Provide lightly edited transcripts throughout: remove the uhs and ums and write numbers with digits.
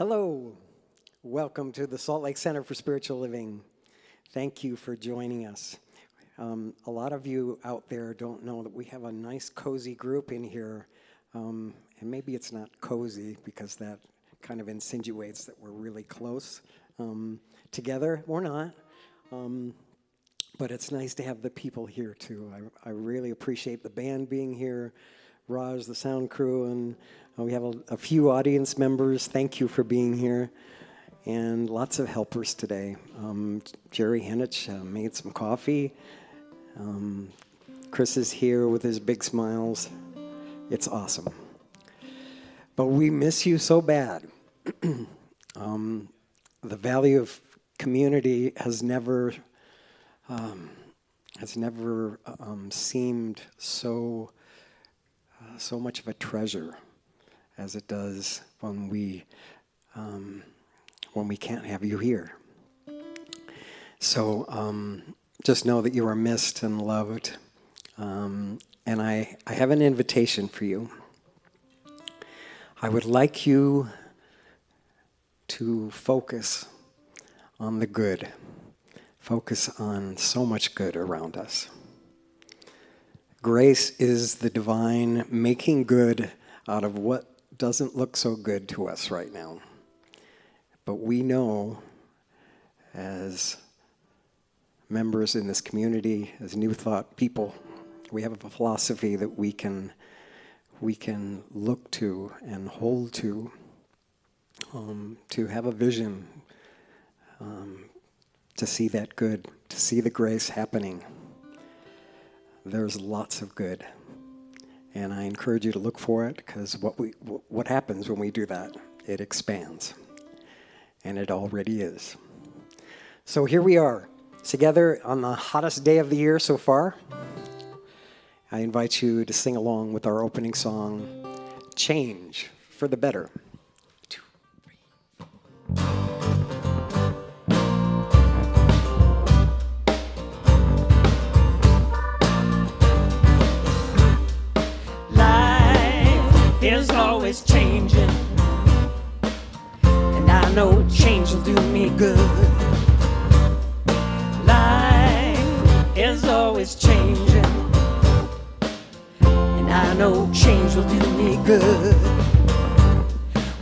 Hello, welcome to the Salt Lake Center for Spiritual Living. Thank you for joining us. A lot of you out there don't know that we have a nice cozy group in here, and maybe it's not cozy because that kind of insinuates that we're really close together. We're not, but it's nice to have the people here too. I really appreciate the band being here, Raj, the sound crew, and we have a few audience members. Thank you for being here. And lots of helpers today. Jerry Henich made some coffee. Chris is here with his big smiles. It's awesome. But we miss you so bad. The value of community has never seemed so much of a treasure as it does when we can't have you here. So just know that you are missed and loved. And I have an invitation for you. I would like you to focus on the good. Focus on so much good around us. Grace is the divine making good out of what doesn't look so good to us right now. But we know, as members in this community, as New Thought people, we have a philosophy that we can look to and hold to have a vision, to see that good, to see the grace happening. There's lots of good. And I encourage you to look for it, because what happens when we do that? It expands. And it already is. So here we are, together on the hottest day of the year so far. I invite you to sing along with our opening song, Change for the Better. 2, 3. Is always changing, and I know change will do me good. Life is always changing, and I know change will do me good.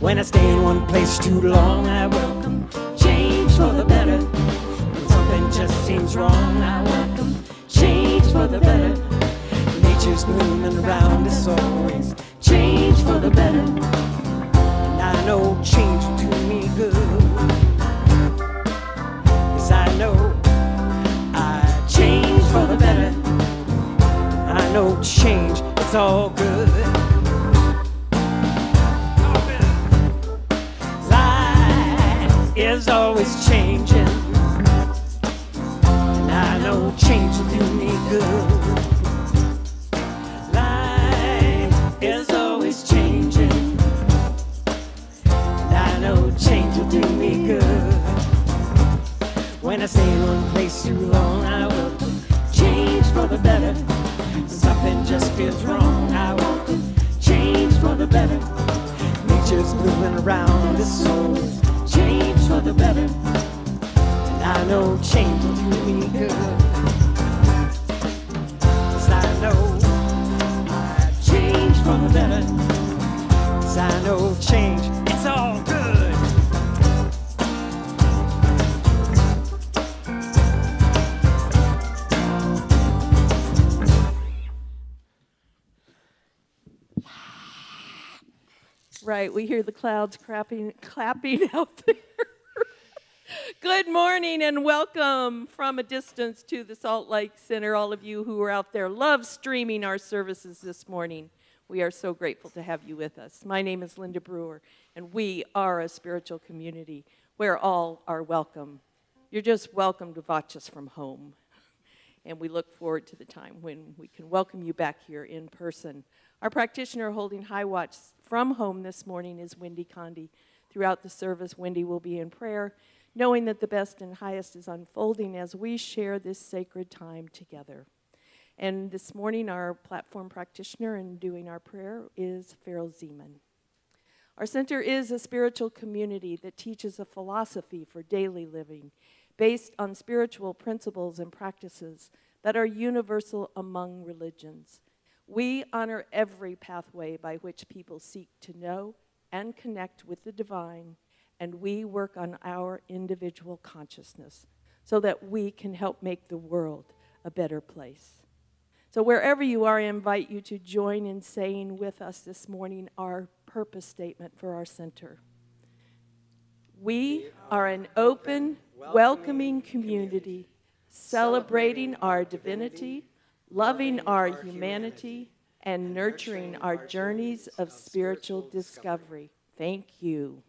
When I stay in one place too long, I welcome change for the better. When something just seems wrong, I welcome change for the better. Nature's blooming around us always. Change for the better, and I know change will do me good. Yes, I know I change for the better. I know change, it's all good. Life is always changing, and I know change will do me good. Is always changing, and I know change will do me good. When I stay in one place too long, I welcome change for the better. Something just feels wrong, I welcome change for the better. Nature's moving around us, so it's change for the better. And I know change will do me good. Yes, I know for the better, 'cause I know change, it's all good. Right, we hear the clouds clapping out there. Good morning and welcome from a distance to the Salt Lake Center, all of you who are out there love streaming our services this morning. We are so grateful to have you with us. My name is Linda Brewer, and we are a spiritual community where all are welcome. You're just welcome to watch us from home. And we look forward to the time when we can welcome you back here in person. Our practitioner holding high watch from home this morning is Wendy Condi. Throughout the service, Wendy will be in prayer, knowing that the best and highest is unfolding as we share this sacred time together. And this morning, our platform practitioner in doing our prayer is Farrell Zeman. Our center is a spiritual community that teaches a philosophy for daily living based on spiritual principles and practices that are universal among religions. We honor every pathway by which people seek to know and connect with the divine, and we work on our individual consciousness so that we can help make the world a better place. So wherever you are, I invite you to join in saying with us this morning our purpose statement for our center. We are an open, welcoming community, celebrating our divinity, loving our humanity, and nurturing our journeys of spiritual discovery. Thank you.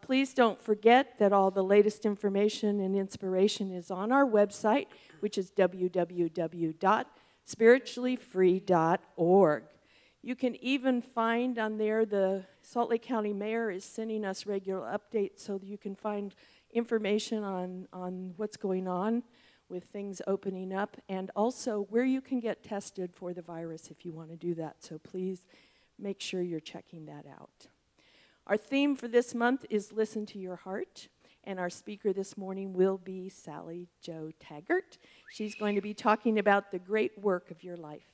Please don't forget that all the latest information and inspiration is on our website, which is www.spirituallyfree.org. You can even find on there the Salt Lake County Mayor is sending us regular updates so that you can find information on what's going on with things opening up, and also where you can get tested for the virus if you want to do that. So please make sure you're checking that out. Our theme for this month is Listen to Your Heart, and our speaker this morning will be Sally Jo Taggart. She's going to be talking about the great work of your life.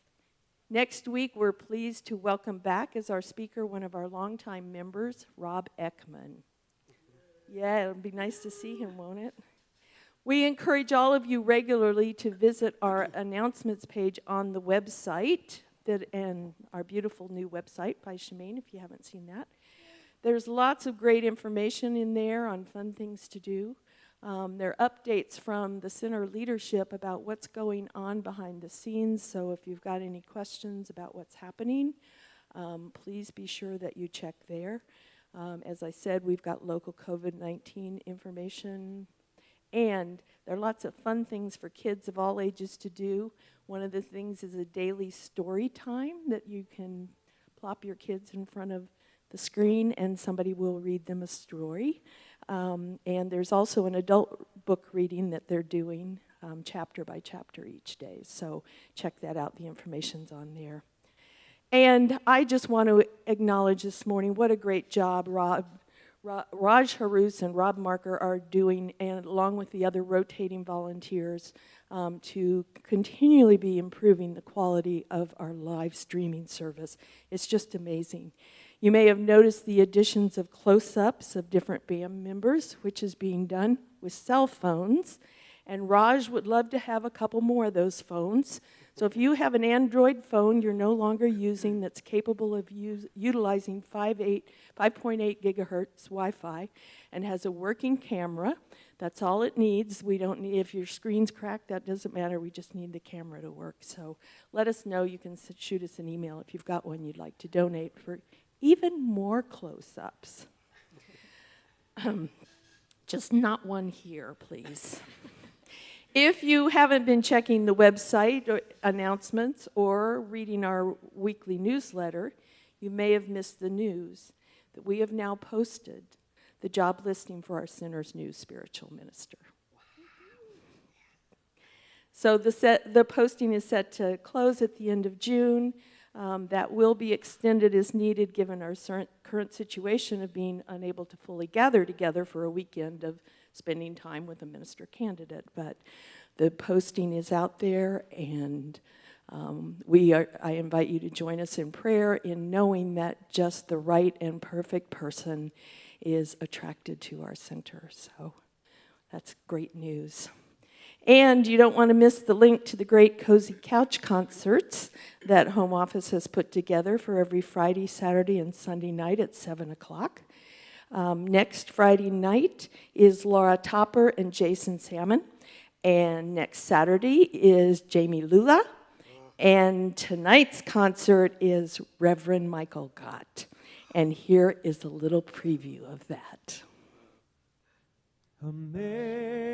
Next week, we're pleased to welcome back as our speaker one of our longtime members, Rob Ekman. Yeah, it'll be nice to see him, won't it? We encourage all of you regularly to visit our announcements page on the website, and our beautiful new website by Shemaine, if you haven't seen that. There's lots of great information in there on fun things to do. There are updates from the center leadership about what's going on behind the scenes, so if you've got any questions about what's happening, please be sure that you check there. As I said, we've got local COVID-19 information, and there are lots of fun things for kids of all ages to do. One of the things is a daily story time that you can plop your kids in front of the screen and somebody will read them a story. And there's also an adult book reading that they're doing chapter by chapter each day. So check that out. The information's on there. And I just want to acknowledge this morning what a great job Raj Harus and Rob Marker are doing, and along with the other rotating volunteers, to continually be improving the quality of our live streaming service. It's just amazing. You may have noticed the additions of close-ups of different band members, which is being done with cell phones, and Raj would love to have a couple more of those phones. So if you have an Android phone you're no longer using that's capable of utilizing 5.8 gigahertz Wi-Fi and has a working camera, that's all it needs. We don't need, if your screen's cracked, that doesn't matter. We just need the camera to work. So let us know. You can shoot us an email if you've got one you'd like to donate for even more close-ups. Just not one here, please. If you haven't been checking the website or announcements or reading our weekly newsletter, you may have missed the news that we have now posted the job listing for our center's new spiritual minister. So the posting is set to close at the end of June. That will be extended as needed given our current situation of being unable to fully gather together for a weekend of spending time with a minister candidate. But the posting is out there, and I invite you to join us in prayer in knowing that just the right and perfect person is attracted to our center. So that's great news. And you don't want to miss the link to the great Cozy Couch concerts that Home Office has put together for every Friday, Saturday, and Sunday night at 7 o'clock. Next Friday night is Laura Topper and Jason Salmon. And next Saturday is Jamie Lula. And tonight's concert is Reverend Michael Gott. And here is a little preview of that. Amazing,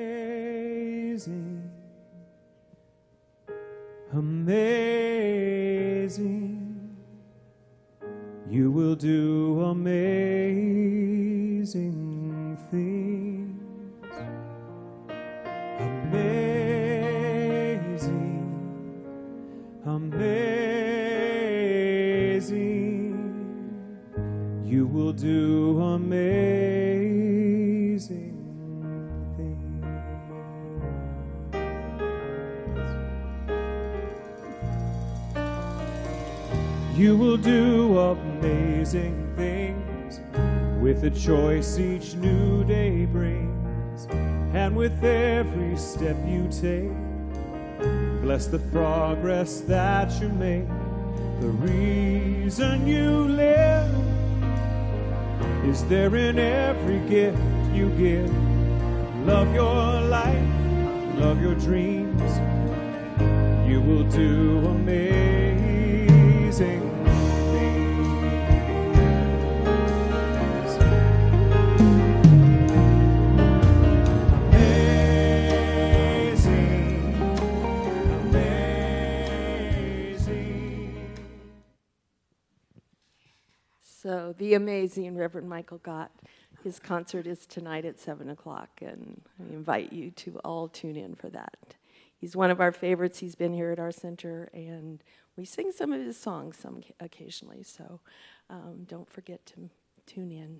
amazing, you will do amazing things. Amazing, amazing, You will do amazing things. You will do amazing things with the choice each new day brings, and with every step you take. Bless the progress that you make. The reason you live is there in every gift you give. Love your life, love your dreams. You will do amazing things. Amazing, amazing. So, the amazing Reverend Michael Gott. His concert is tonight at 7 o'clock, and I invite you to all tune in for that. He's one of our favorites. He's been here at our center, and we sing some of his songs occasionally, so don't forget to tune in.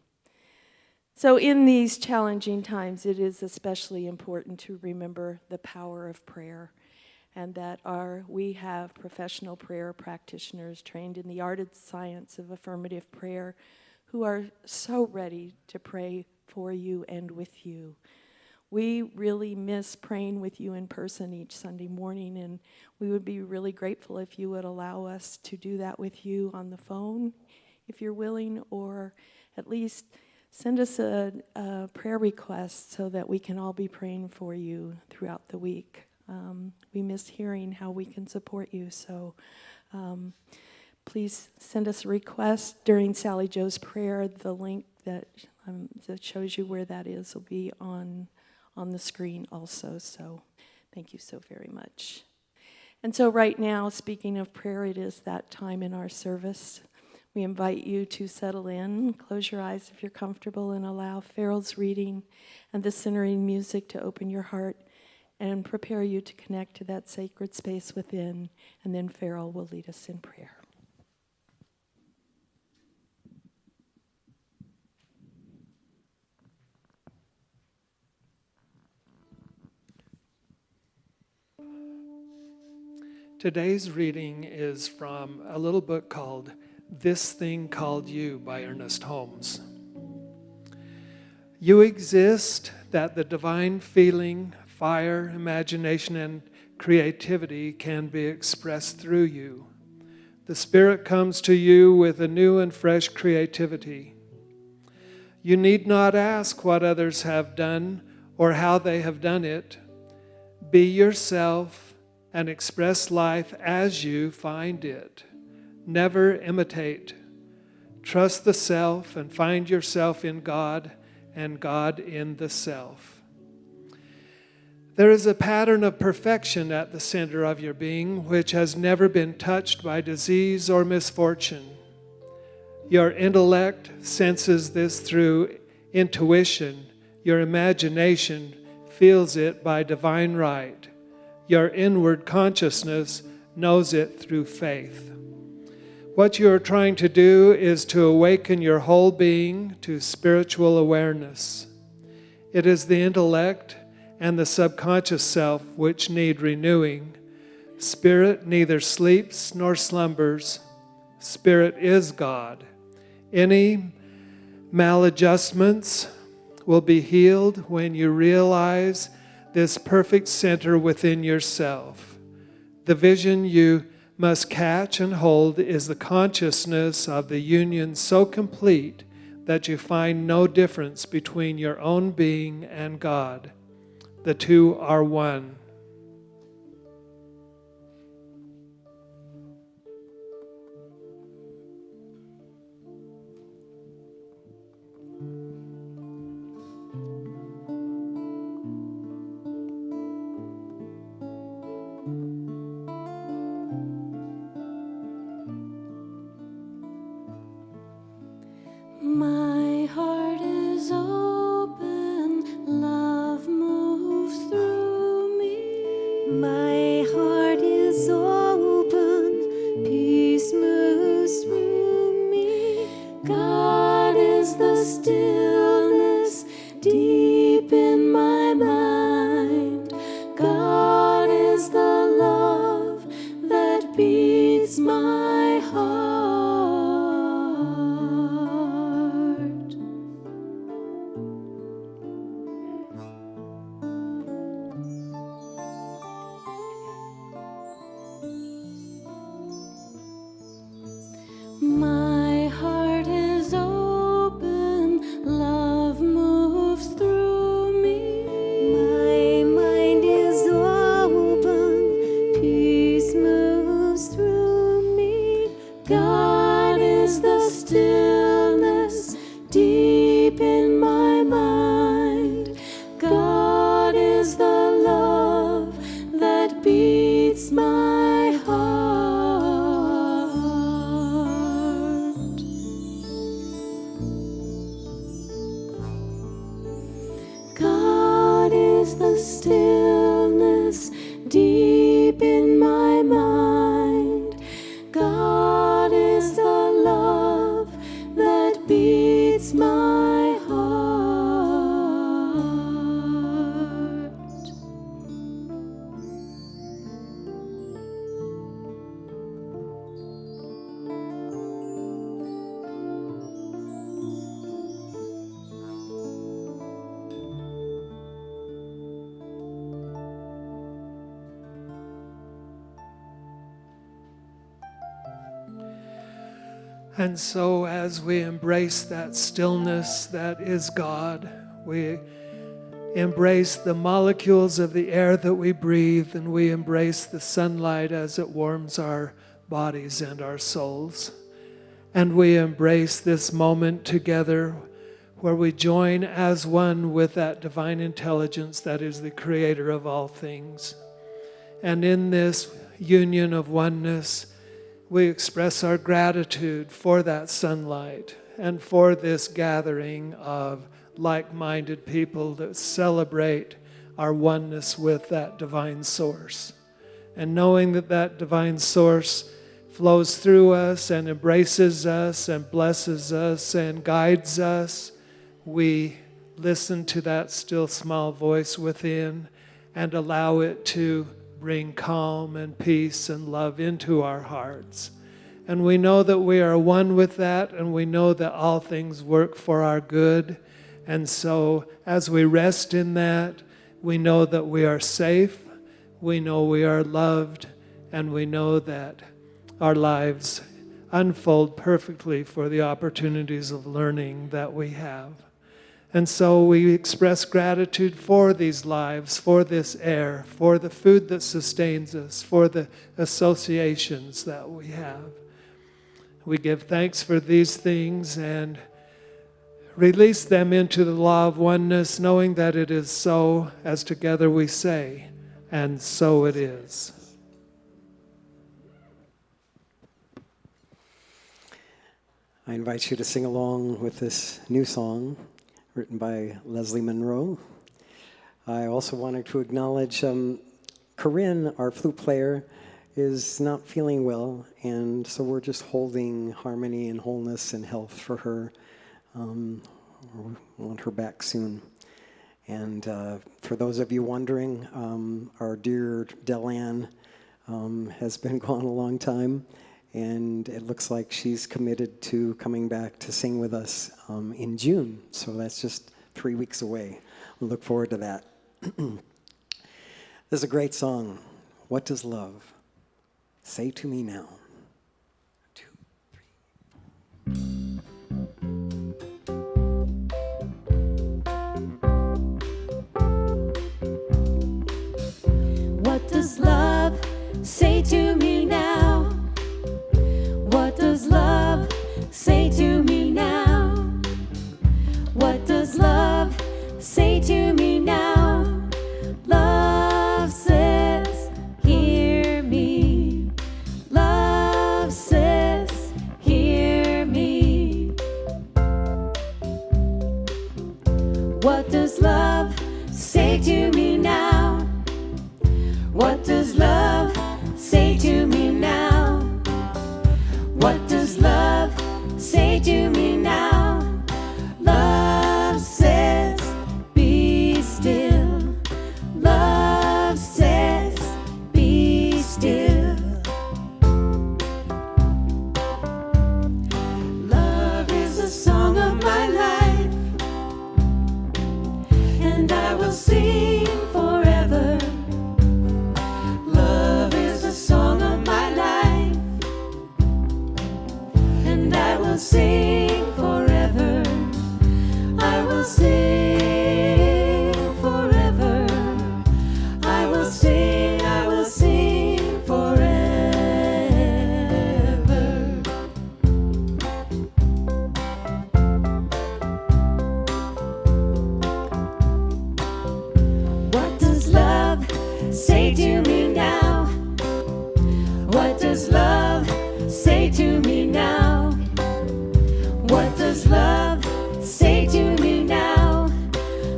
So in these challenging times, it is especially important to remember the power of prayer, and that we have professional prayer practitioners trained in the art and science of affirmative prayer who are so ready to pray for you and with you. We really miss praying with you in person each Sunday morning, and we would be really grateful if you would allow us to do that with you on the phone, if you're willing, or at least send us a prayer request so that we can all be praying for you throughout the week. We miss hearing how we can support you, so please send us a request during Sally Joe's prayer. The link that shows you where that is will be on the screen also, so thank you so very much. And so right now, speaking of prayer, it is that time in our service. We invite you to settle in, close your eyes if you're comfortable, and allow Farrell's reading and the centering music to open your heart and prepare you to connect to that sacred space within, and then Farrell will lead us in prayer. Today's reading is from a little book called This Thing Called You by Ernest Holmes. You exist that the divine feeling, fire, imagination, and creativity can be expressed through you. The Spirit comes to you with a new and fresh creativity. You need not ask what others have done or how they have done it. Be yourself and express life as you find it. Never imitate. Trust the self and find yourself in God and God in the self. There is a pattern of perfection at the center of your being which has never been touched by disease or misfortune. Your intellect senses this through intuition. Your imagination feels it by divine right. Your inward consciousness knows it through faith. What you are trying to do is to awaken your whole being to spiritual awareness. It is the intellect and the subconscious self which need renewing. Spirit neither sleeps nor slumbers. Spirit is God. Any maladjustments will be healed when you realize this perfect center within yourself. The vision you must catch and hold is the consciousness of the union so complete that you find no difference between your own being and God. The two are one. My heart is open, love moves through me. is the stillness deep in my mind. God is the love that beats my heart. My heart is open, love moves through me. My mind is open, peace moves through me. God is the stillness deep in my mind. God is the love that beats my heart. God is the stillness deep in my mind. God is the love that beats my heart. And so, as we embrace that stillness that is God, we embrace the molecules of the air that we breathe, and we embrace the sunlight as it warms our bodies and our souls. And we embrace this moment together where we join as one with that divine intelligence that is the creator of all things. And in this union of oneness, we express our gratitude for that sunlight and for this gathering of like-minded people that celebrate our oneness with that divine source. And knowing that that divine source flows through us and embraces us and blesses us and guides us, we listen to that still small voice within and allow it to bring calm and peace and love into our hearts. And we know that we are one with that, and we know that all things work for our good. And so as we rest in that, we know that we are safe, we know we are loved, and we know that our lives unfold perfectly for the opportunities of learning that we have. And so we express gratitude for these lives, for this air, for the food that sustains us, for the associations that we have. We give thanks for these things and release them into the law of oneness, knowing that it is so, as together we say, and so it is. I invite you to sing along with this new song written by Leslie Monroe. I also wanted to acknowledge Corinne, our flute player, is not feeling well, and so we're just holding harmony and wholeness and health for her. We want her back soon. And for those of you wondering, our dear Delanne has been gone a long time, and it looks like she's committed to coming back to sing with us in June. So that's just 3 weeks away. We look forward to that. This is a great song. What does love say to me now? 2, 3. What does love say to me now? What does love say to me now? What does love say to me now? Love says, hear me. Love says, hear me. What does love say to me now? What does love say to me now? What does love say to me now? sing forever. I will sing forever. I will sing forever. What does love say to me now? What does love say to me now? What does love say to me now?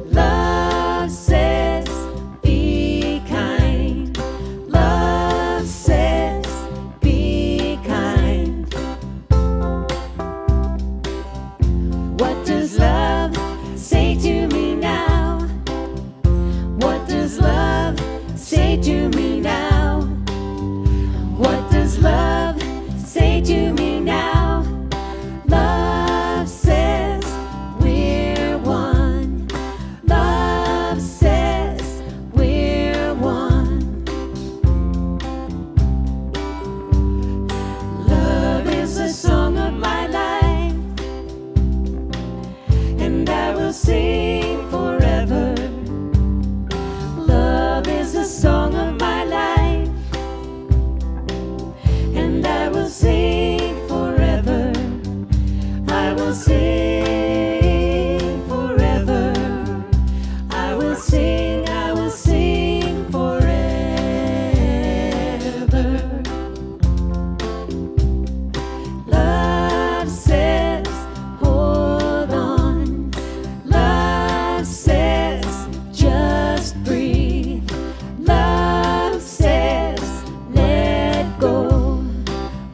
Love says, be kind. Love says, be kind. What does love say to me now? What does love say to me now? What does love say to me now? Love says we're one. Love says we're one. Love is the song of my life, and I will sing forever. Love is the song of my life, and I will sing forever. I will sing forever. I will sing forever. Love says, hold on. Love says, just breathe. Love says, let go.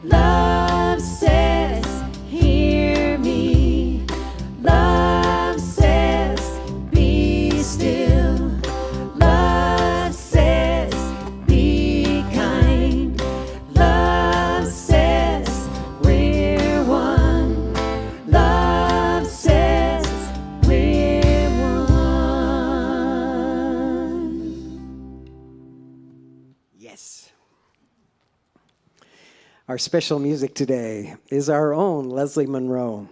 Love says, hear me. Love says, be still. Love says, be kind. Love says, we're one. Love says, we're one. Yes. Our special music today is our own Leslie Monroe.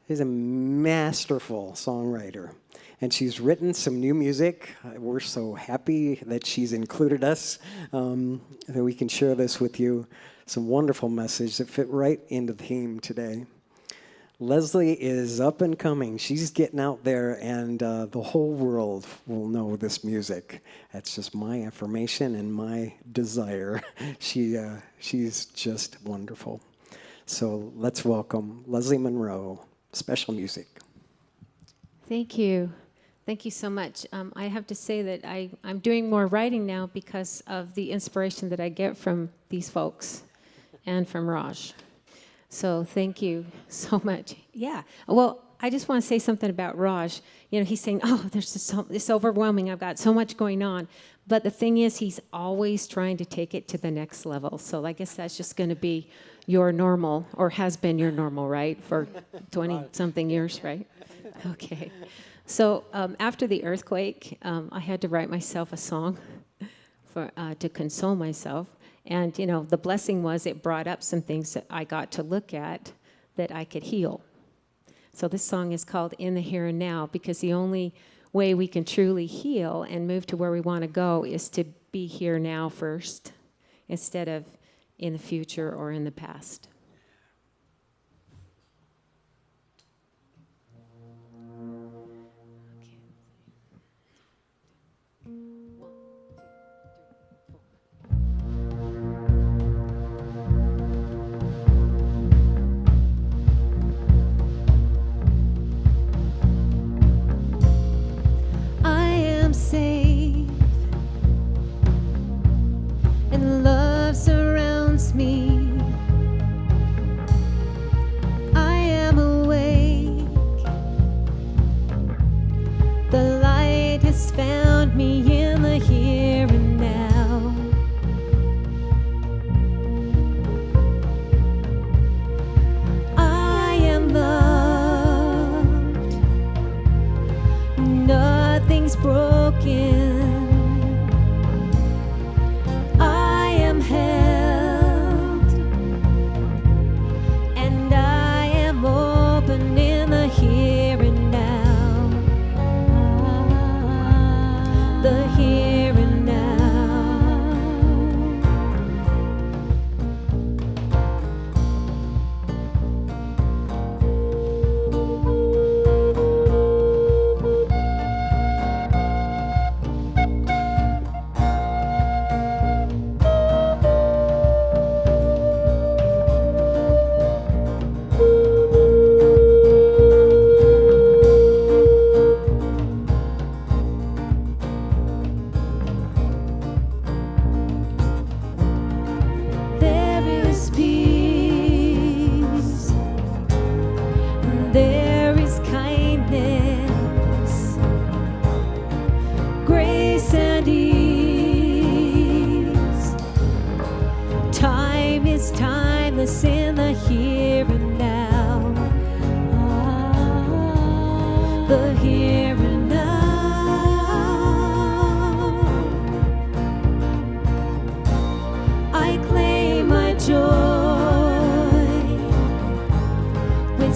She's a masterful songwriter, and she's written some new music. We're so happy that she's included us, that we can share this with you. Some wonderful message that fit right into the theme today. Leslie is up and coming. She's getting out there, and the whole world will know this music. That's just my affirmation and my desire. She's just wonderful. So let's welcome Leslie Monroe, special music. Thank you. Thank you so much. I have to say that I'm doing more writing now because of the inspiration that I get from these folks and from Raj. So thank you so much. Yeah. Well, I just want to say something about Raj. You know, he's saying, oh, there's just it's overwhelming. I've got so much going on. But the thing is, he's always trying to take it to the next level. So I guess that's just going to be your normal, or has been your normal, right? For 20-something years, right? Okay. So after the earthquake, I had to write myself a song to console myself. And, you know, the blessing was it brought up some things that I got to look at that I could heal. So this song is called In the Here and Now, because the only way we can truly heal and move to where we want to go is to be here now first, instead of in the future or in the past. Safe, and love surrounds me.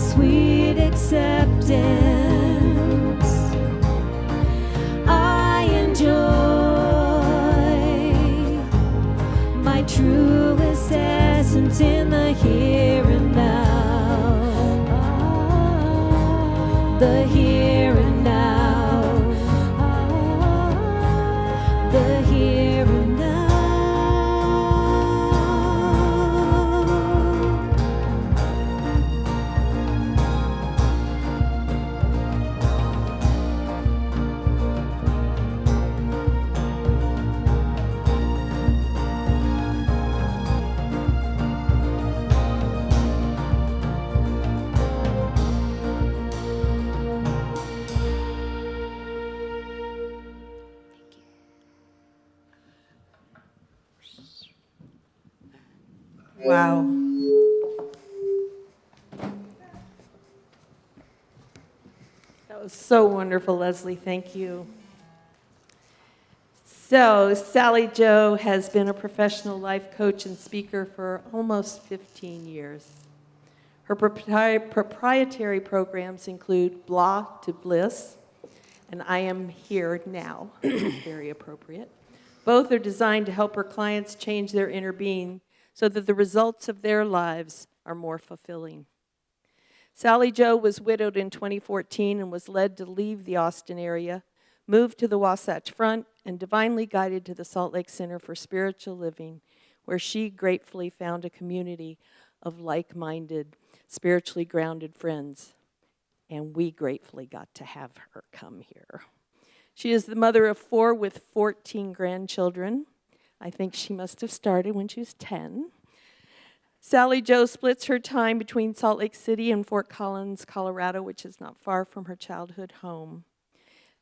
sweet acceptance. I enjoy my truest essence in the here and now. The here and now. The here and now. Wow. That was so wonderful, Leslie. Thank you. So, Sally Jo has been a professional life coach and speaker for almost 15 years. Her proprietary programs include Blah to Bliss and I Am Here Now, very appropriate. Both are designed to help her clients change their inner being so that the results of their lives are more fulfilling. Sally Jo was widowed in 2014 and was led to leave the Austin area, moved to the Wasatch Front, and divinely guided to the Salt Lake Center for Spiritual Living, where she gratefully found a community of like-minded, spiritually grounded friends. And we gratefully got to have her come here. She is the mother of 4 with 14 grandchildren. I think she must have started when she was 10. Sally Jo splits her time between Salt Lake City and Fort Collins, Colorado, which is not far from her childhood home.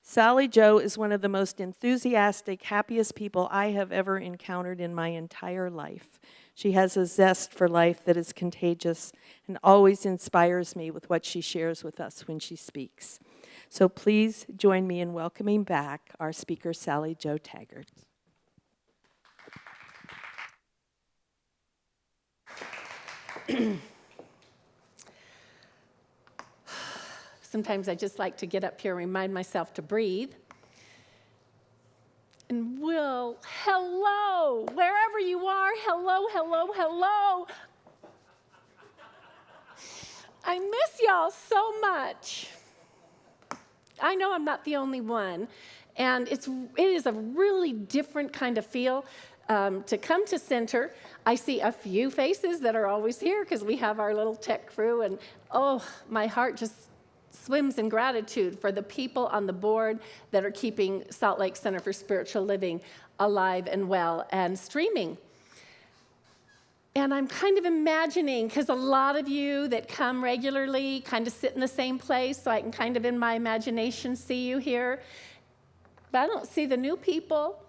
Sally Jo is one of the most enthusiastic, happiest people I have ever encountered in my entire life. She has a zest for life that is contagious and always inspires me with what she shares with us when she speaks. So please join me in welcoming back our speaker, Sally Jo Taggart. Sometimes I just like to get up here and remind myself to breathe. And hello, wherever you are, hello, hello, hello. I miss y'all so much. I know I'm not the only one. And it is a really different kind of feel to come to Center. I see a few faces that are always here because we have our little tech crew. And oh, my heart just swims in gratitude for the people on the board that are keeping Salt Lake Center for Spiritual Living alive and well and streaming. And I'm kind of imagining, because a lot of you that come regularly kind of sit in the same place, so I can kind of in my imagination see you here. But I don't see the new people,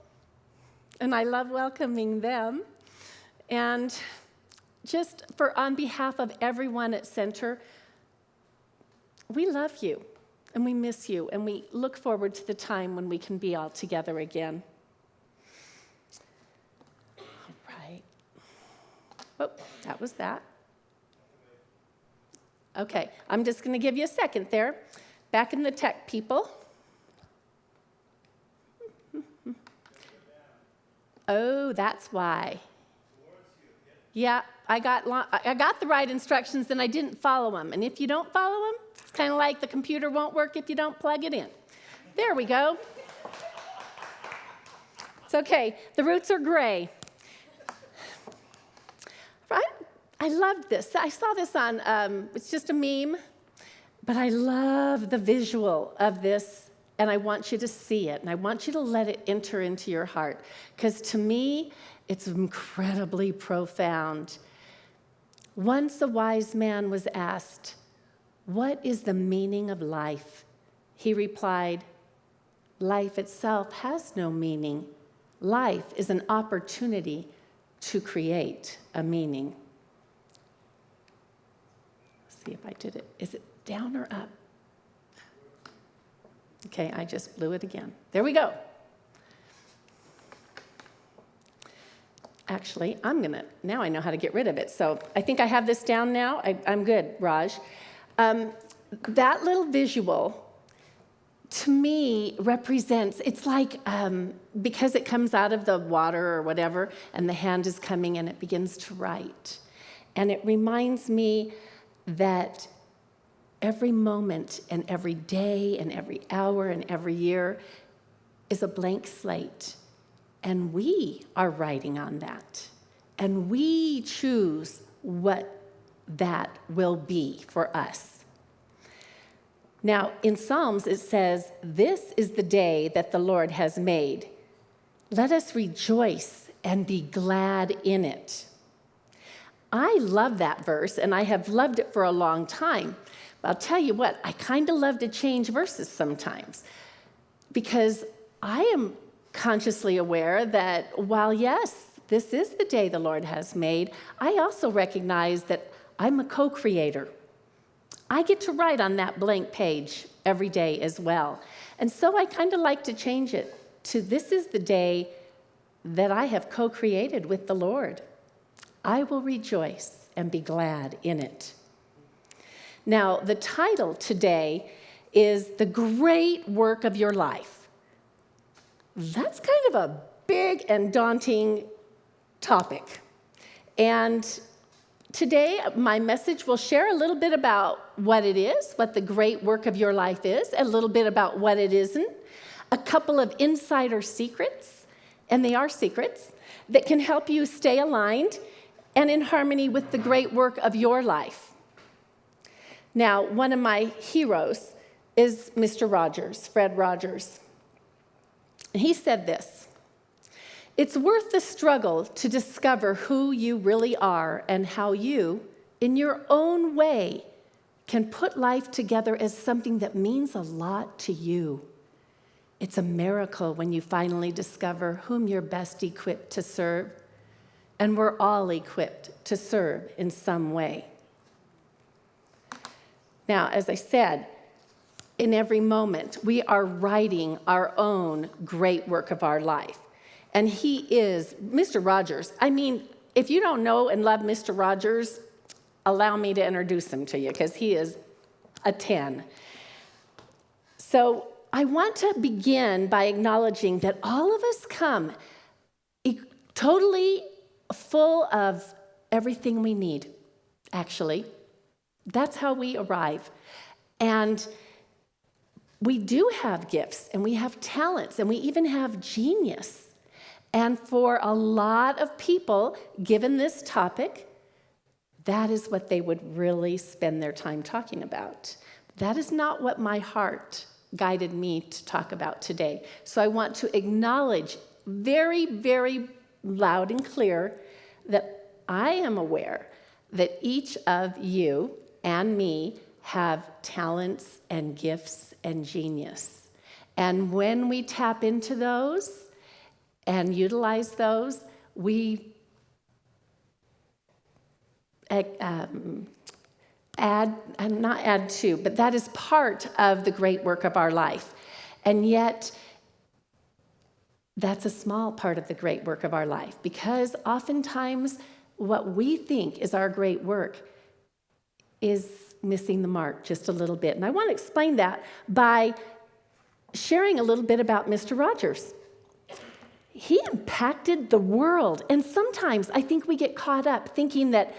and I love welcoming them. And just on behalf of everyone at Center, we love you, and we miss you, and we look forward to the time when we can be all together again. All right. Oh, that was that. Okay, I'm just going to give you a second there. Back in the tech, people. Oh, that's why. Yeah, I got the right instructions, and I didn't follow them. And if you don't follow them, it's kind of like the computer won't work if you don't plug it in. There we go. It's okay. The roots are gray. Right? I loved this. I saw this on, it's just a meme, but I love the visual of this, and I want you to see it, and I want you to let it enter into your heart, because to me, it's incredibly profound. Once a wise man was asked, "What is the meaning of life?" He replied, "Life itself has no meaning. Life is an opportunity to create a meaning." Let's see if I did it. Is it down or up? Okay, I just blew it again. There we go. Actually, now I know how to get rid of it. So I think I have this down now. I'm good, Raj. That little visual, to me, represents, it's like, because it comes out of the water or whatever, and the hand is coming and it begins to write. And it reminds me that every moment and every day and every hour and every year is a blank slate. And we are writing on that. And we choose what that will be for us. Now, in Psalms, it says, "This is the day that the Lord has made. Let us rejoice and be glad in it." I love that verse, and I have loved it for a long time. But I'll tell you what, I kind of love to change verses sometimes, because I am consciously aware that while, yes, this is the day the Lord has made, I also recognize that I'm a co-creator. I get to write on that blank page every day as well. And so I kind of like to change it to, this is the day that I have co-created with the Lord. I will rejoice and be glad in it. Now, the title today is The Great Work of Your Life. That's kind of a big and daunting topic. And today, my message will share a little bit about what it is, what the great work of your life is, a little bit about what it isn't, a couple of insider secrets, and they are secrets, that can help you stay aligned and in harmony with the great work of your life. Now, one of my heroes is Mr. Rogers, Fred Rogers. He said this: "It's worth the struggle to discover who you really are and how you, in your own way, can put life together as something that means a lot to you. It's a miracle when you finally discover whom you're best equipped to serve, and we're all equipped to serve in some way." Now, as I said, in every moment, we are writing our own great work of our life. And he is Mr. Rogers. I mean, if you don't know and love Mr. Rogers, allow me to introduce him to you, because he is a 10. So I want to begin by acknowledging that all of us come totally full of everything we need, actually. That's how we arrive. And we do have gifts, and we have talents, and we even have genius. And for a lot of people, given this topic, that is what they would really spend their time talking about. That is not what my heart guided me to talk about today. So I want to acknowledge very, very loud and clear that I am aware that each of you and me have talents and gifts and genius. And when we tap into those and utilize those, we not add to, but that is part of the great work of our life. And yet, that's a small part of the great work of our life, because oftentimes what we think is our great work is missing the mark just a little bit. And I want to explain that by sharing a little bit about Mr. Rogers. He impacted the world. And sometimes I think we get caught up thinking that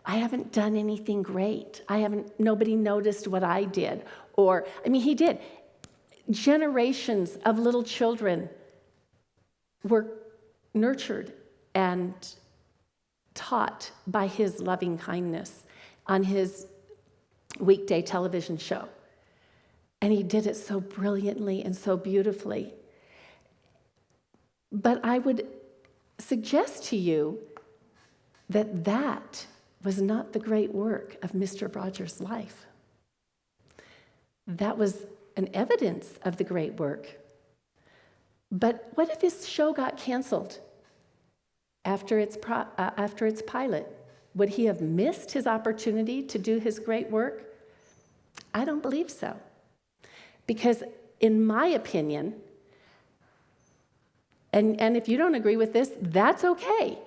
I haven't done anything great. Nobody noticed what I did. Or, I mean, he did. Generations of little children were nurtured and taught by his loving kindness on his weekday television show. And he did it so brilliantly and so beautifully. But I would suggest to you that that was not the great work of Mr. Rogers' life. That was an evidence of the great work. But what if his show got canceled after its pilot? Would he have missed his opportunity to do his great work? I don't believe so. Because in my opinion, and if you don't agree with this, that's okay.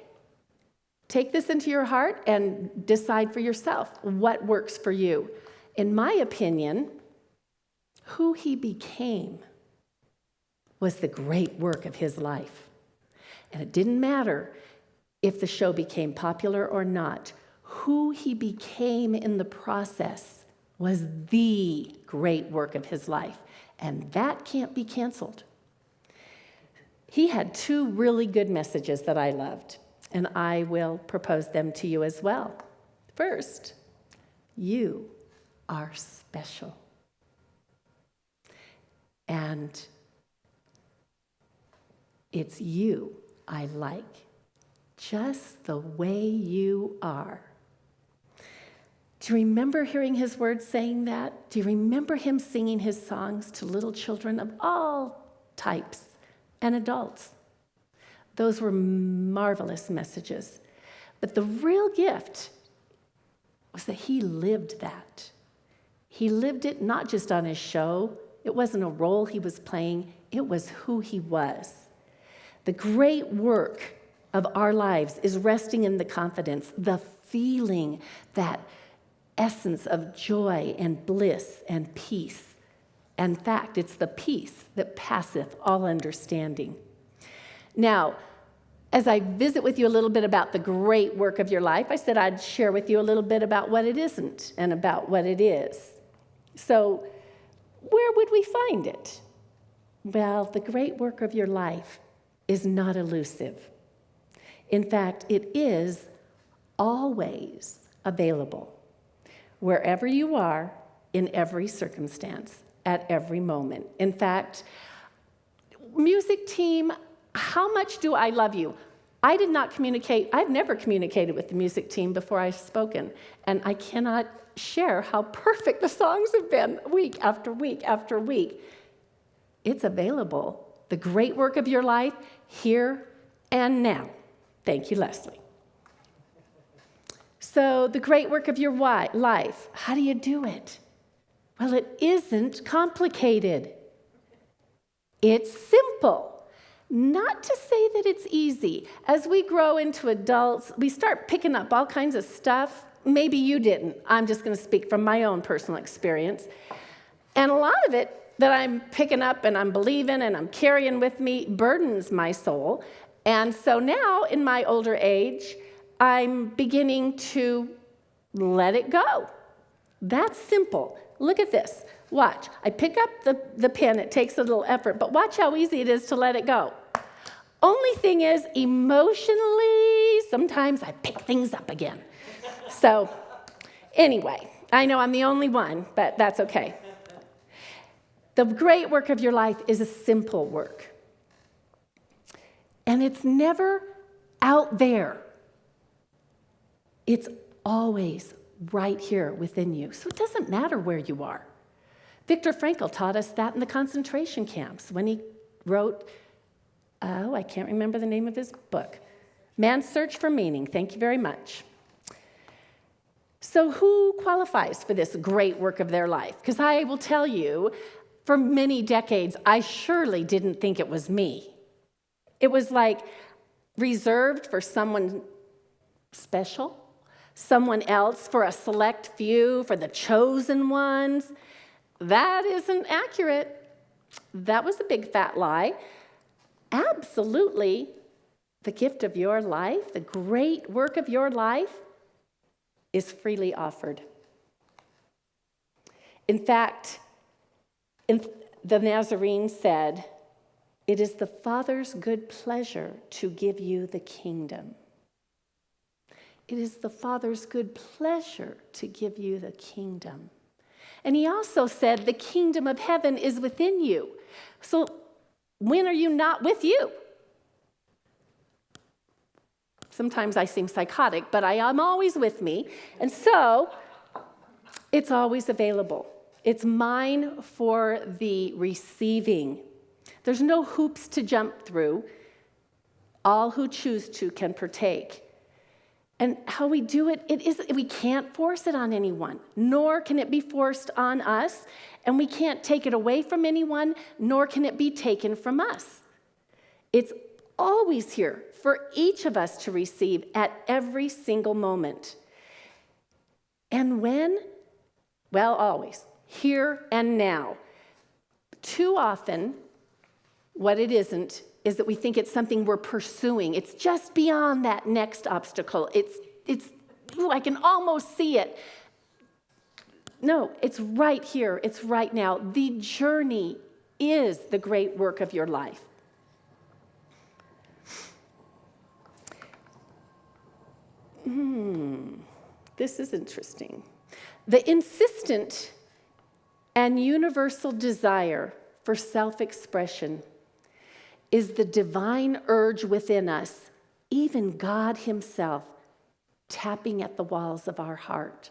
Take this into your heart and decide for yourself what works for you. In my opinion, who he became was the great work of his life. And it didn't matter if the show became popular or not. Who he became in the process was the great work of his life. And that can't be canceled. He had 2 really good messages that I loved, and I will propose them to you as well. First, you are special. And it's you I like, just the way you are. Do you remember hearing his words saying that? Do you remember him singing his songs to little children of all types and adults? Those were marvelous messages. But the real gift was that he lived that. He lived it not just on his show. It wasn't a role he was playing. It was who he was. The great work of our lives is resting in the confidence, the feeling, that essence of joy and bliss and peace. In fact, it's the peace that passeth all understanding. Now, as I visit with you a little bit about the great work of your life, I said I'd share with you a little bit about what it isn't and about what it is. So, where would we find it? Well, the great work of your life is not elusive. In fact, it is always available, wherever you are, in every circumstance, at every moment. In fact, music team, how much do I love you? I did not communicate, I've never communicated with the music team before I've spoken, and I cannot share how perfect the songs have been week after week after week. It's available. The great work of your life, here and now. Thank you, Leslie. So, the great work of your life, how do you do it? Well, it isn't complicated. It's simple. Not to say that it's easy. As we grow into adults, we start picking up all kinds of stuff. Maybe you didn't. I'm just going to speak from my own personal experience. And a lot of it that I'm picking up and I'm believing and I'm carrying with me burdens my soul. And so now, in my older age, I'm beginning to let it go. That's simple. Look at this. Watch. I pick up the pen. It takes a little effort, but watch how easy it is to let it go. Only thing is, emotionally, sometimes I pick things up again. So, anyway, I know I'm the only one, but that's okay. The great work of your life is a simple work. And it's never out there. It's always right here within you. So it doesn't matter where you are. Viktor Frankl taught us that in the concentration camps when he wrote, I can't remember the name of his book, Man's Search for Meaning. Thank you very much. So who qualifies for this great work of their life? Because I will tell you, for many decades, I surely didn't think it was me. It was like reserved for someone special, someone else, for a select few, for the chosen ones. That isn't accurate. That was a big fat lie. Absolutely, the gift of your life, the great work of your life, is freely offered. In fact, the Nazarene said, "It is the Father's good pleasure to give you the kingdom." It is the Father's good pleasure to give you the kingdom. And he also said, the kingdom of heaven is within you. So when are you not with you? Sometimes I seem psychotic, but I am always with me. And so it's always available. It's mine for the receiving. There's no hoops to jump through. All who choose to can partake. And how we do it, we can't force it on anyone, nor can it be forced on us, and we can't take it away from anyone, nor can it be taken from us. It's always here for each of us to receive at every single moment. And when Well, always. Here and now. Too often, what it isn't is that we think it's something we're pursuing. It's just beyond that next obstacle. Ooh, I can almost see it. No, it's right here. It's right now. The journey is the great work of your life. This is interesting. The insistent and universal desire for self-expression is the divine urge within us, even God Himself, tapping at the walls of our heart,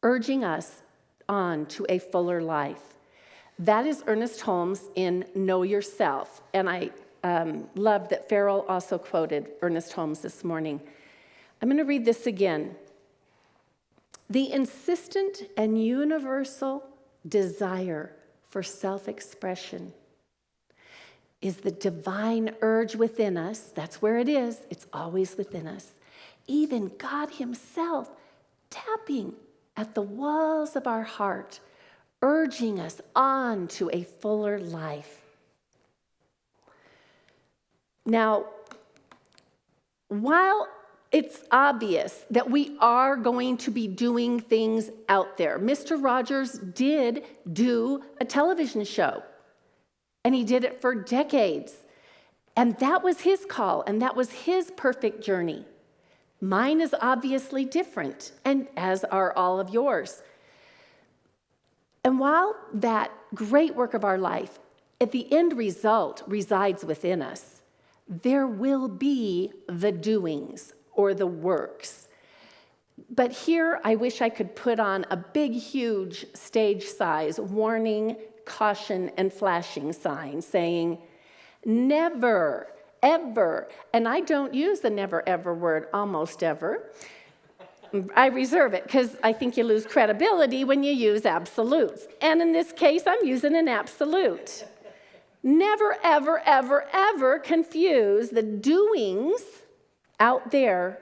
urging us on to a fuller life. That is Ernest Holmes in Know Yourself. And I love that Farrell also quoted Ernest Holmes this morning. I'm going to read this again. The insistent and universal desire for self-expression is the divine urge within us. That's where it is. It's always within us. Even God Himself tapping at the walls of our heart, urging us on to a fuller life. Now, while it's obvious that we are going to be doing things out there, Mr. Rogers did do a television show, and he did it for decades. And that was his call, and that was his perfect journey. Mine is obviously different, and as are all of yours. And while that great work of our life, at the end result resides within us, there will be the doings or the works. But here I wish I could put on a big, huge stage size warning, caution, and flashing sign saying, never, ever, and I don't use the never, ever word almost ever. I reserve it because I think you lose credibility when you use absolutes. And in this case, I'm using an absolute. Never, ever, ever, ever confuse the doings out there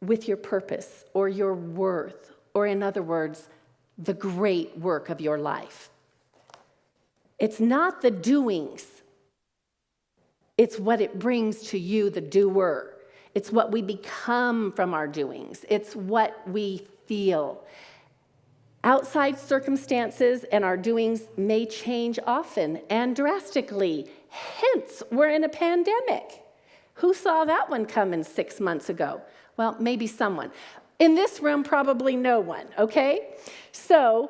with your purpose or your worth, or in other words, the great work of your life. It's not the doings. It's what it brings to you, the doer. It's what we become from our doings. It's what we feel. Outside circumstances and our doings may change often and drastically. Hence, we're in a pandemic. Who saw that one coming 6 months ago? Well, maybe someone. In this room, probably no one, okay? So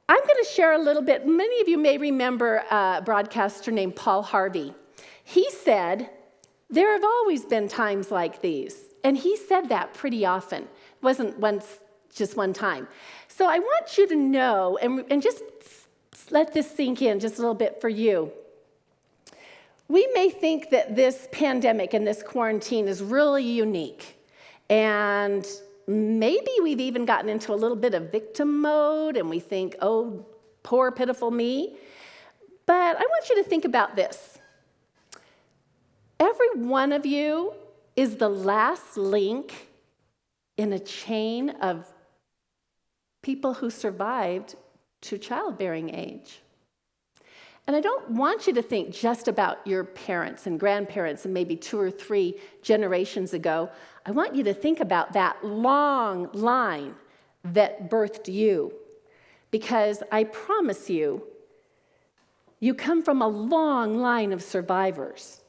I'm going to share a little bit. Many of you may remember a broadcaster named Paul Harvey. He said, there have always been times like these. And he said that pretty often. It wasn't just one time. So I want you to know, and just let this sink in just a little bit for you. We may think that this pandemic and this quarantine is really unique. And maybe we've even gotten into a little bit of victim mode, and we think, oh, poor, pitiful me. But I want you to think about this. Every one of you is the last link in a chain of people who survived to childbearing age. And I don't want you to think just about your parents and grandparents and maybe 2 or 3 generations ago. I want you to think about that long line that birthed you. Because I promise you, you come from a long line of survivors.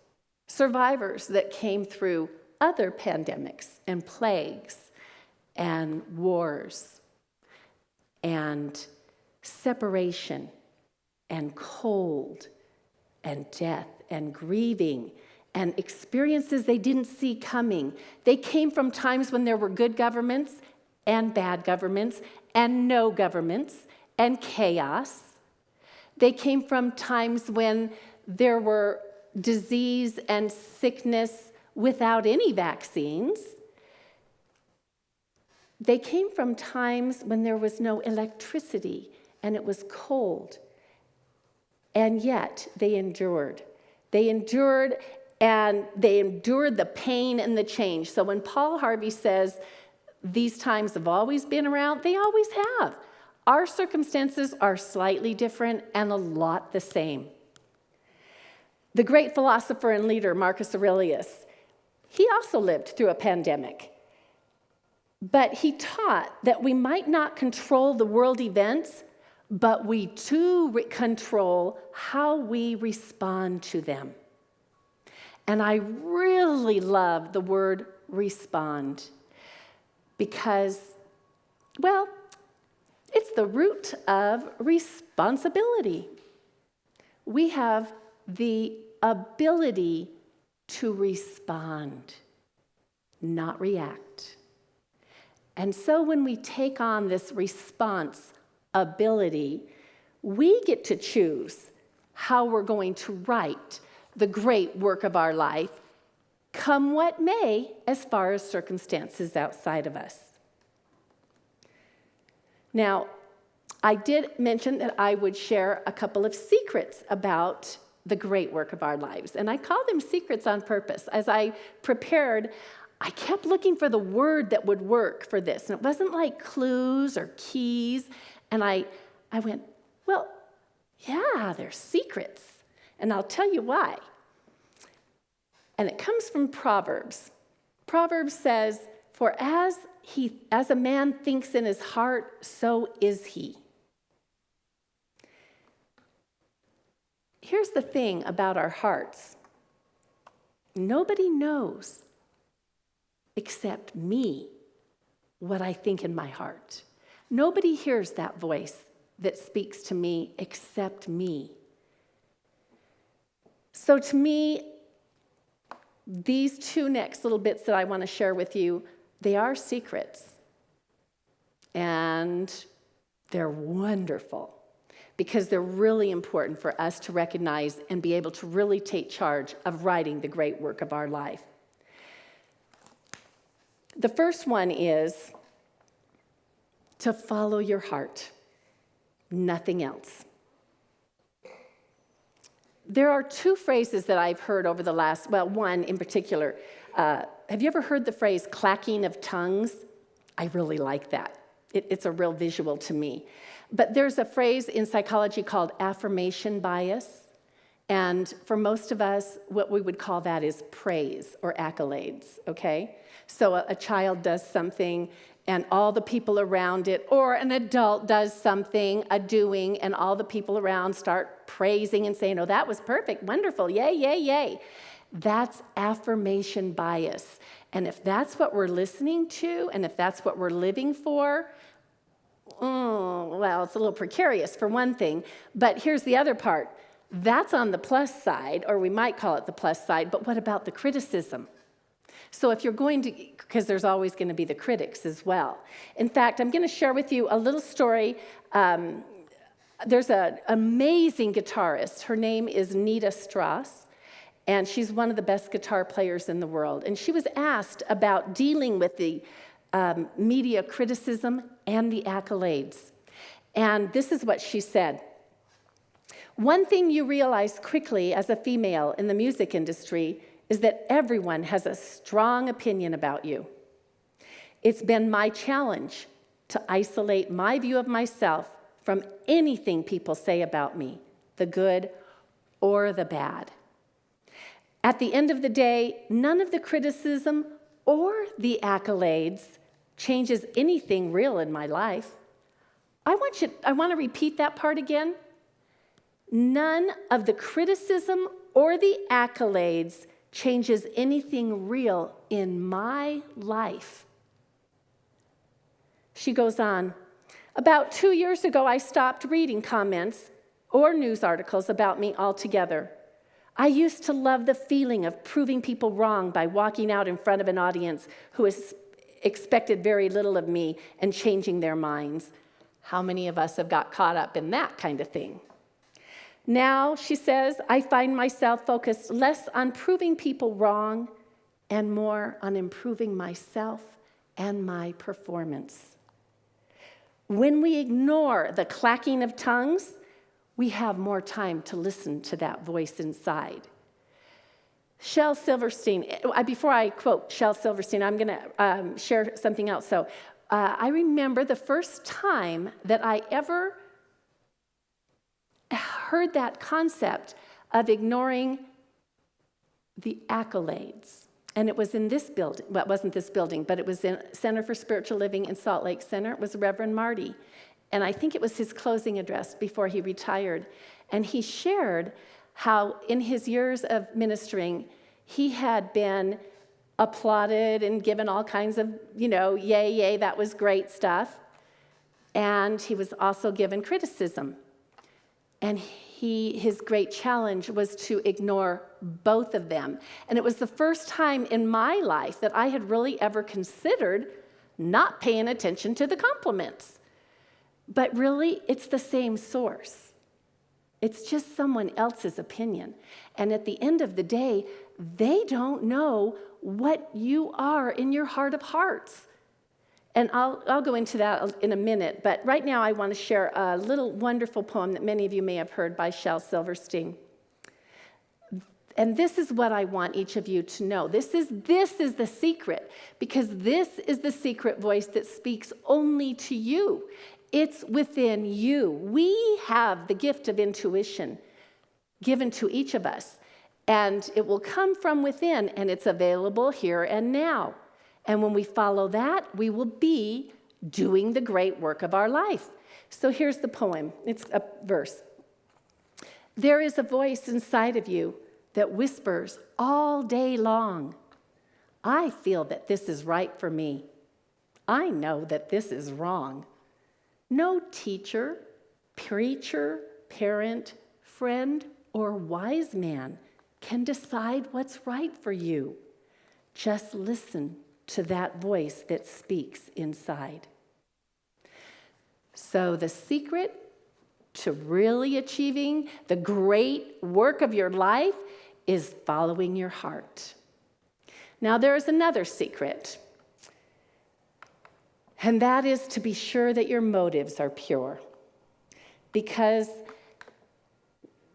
Survivors that came through other pandemics and plagues and wars and separation and cold and death and grieving and experiences they didn't see coming. They came from times when there were good governments and bad governments and no governments and chaos. They came from times when there were disease and sickness without any vaccines. They came from times when there was no electricity and it was cold. And yet they endured. They endured, and they endured the pain and the change. So when Paul Harvey says These times have always been around. They always have. Our circumstances are slightly different and a lot the same. The great philosopher and leader, Marcus Aurelius, he also lived through a pandemic. But he taught that we might not control the world events, but we do control how we respond to them. And I really love the word respond because, well, it's the root of responsibility. We have the ability to respond, not react. And so when we take on this response ability, we get to choose how we're going to write the great work of our life, come what may, as far as circumstances outside of us. Now, I did mention that I would share a couple of secrets about the great work of our lives, and I call them secrets on purpose. As I prepared, I kept looking for the word that would work for this, and it wasn't like clues or keys, and I went, well, yeah, they're secrets. And I'll tell you why. And it comes from Proverbs. Proverbs says, "For as a man thinks in his heart, so is he." Here's the thing about our hearts. Nobody knows except me what I think in my heart. Nobody hears that voice that speaks to me except me. So to me, these two next little bits that I want to share with you, they are secrets. And they're wonderful because they're really important for us to recognize and be able to really take charge of writing the great work of our life. The first one is to follow your heart, nothing else. There are two phrases that I've heard over the last, well, one in particular. Have you ever heard the phrase clacking of tongues? I really like that. It's a real visual to me. But there's a phrase in psychology called affirmation bias. And for most of us, what we would call that is praise or accolades, okay? So a child does something and all the people around it, or an adult does something, a doing, and all the people around start praising and saying, "Oh, that was perfect, wonderful, yay, yay, yay." That's affirmation bias. And if that's what we're listening to, and if that's what we're living for, well, it's a little precarious for one thing. But here's the other part. That's on the plus side, or we might call it the plus side, but what about the criticism? So if you're going to, because there's always going to be the critics as well. In fact, I'm going to share with you a little story. There's an amazing guitarist. Her name is Nita Strauss, and she's one of the best guitar players in the world. And she was asked about dealing with the media criticism and the accolades. And this is what she said. "One thing you realize quickly as a female in the music industry is that everyone has a strong opinion about you. It's been my challenge to isolate my view of myself from anything people say about me, the good or the bad. At the end of the day, none of the criticism or the accolades changes anything real in my life." I want to repeat that part again. None of the criticism or the accolades changes anything real in my life. She goes on, "About 2 years ago, I stopped reading comments or news articles about me altogether. I used to love the feeling of proving people wrong by walking out in front of an audience who expected very little of me and changing their minds." How many of us have got caught up in that kind of thing? "Now," she says, "I find myself focused less on proving people wrong and more on improving myself and my performance." When we ignore the clacking of tongues, we have more time to listen to that voice inside. Shel Silverstein, before I quote Shel Silverstein, I'm going to share something else. So I remember the first time that I ever heard that concept of ignoring the accolades. And it was in this building. Well, it wasn't this building, but it was in Center for Spiritual Living in Salt Lake Center. It was Reverend Marty. And I think it was his closing address before he retired. And he shared how in his years of ministering, he had been applauded and given all kinds of, yay, yay, that was great stuff. And he was also given criticism. And his great challenge was to ignore both of them. And it was the first time in my life that I had really ever considered not paying attention to the compliments. But really, it's the same source. It's just someone else's opinion. And at the end of the day, they don't know what you are in your heart of hearts. And I'll go into that in a minute, but right now I want to share a little wonderful poem that many of you may have heard by Shel Silverstein. And this is what I want each of you to know. This is the secret, because this is the secret voice that speaks only to you. It's within you. We have the gift of intuition given to each of us, and it will come from within, and it's available here and now. And when we follow that, we will be doing the great work of our life. So here's the poem. It's a verse. There is a voice inside of you that whispers all day long, I feel that this is right for me. I know that this is wrong. No teacher, preacher, parent, friend, or wise man can decide what's right for you. Just listen to that voice that speaks inside. So the secret to really achieving the great work of your life is following your heart. Now there is another secret, and that is to be sure that your motives are pure. Because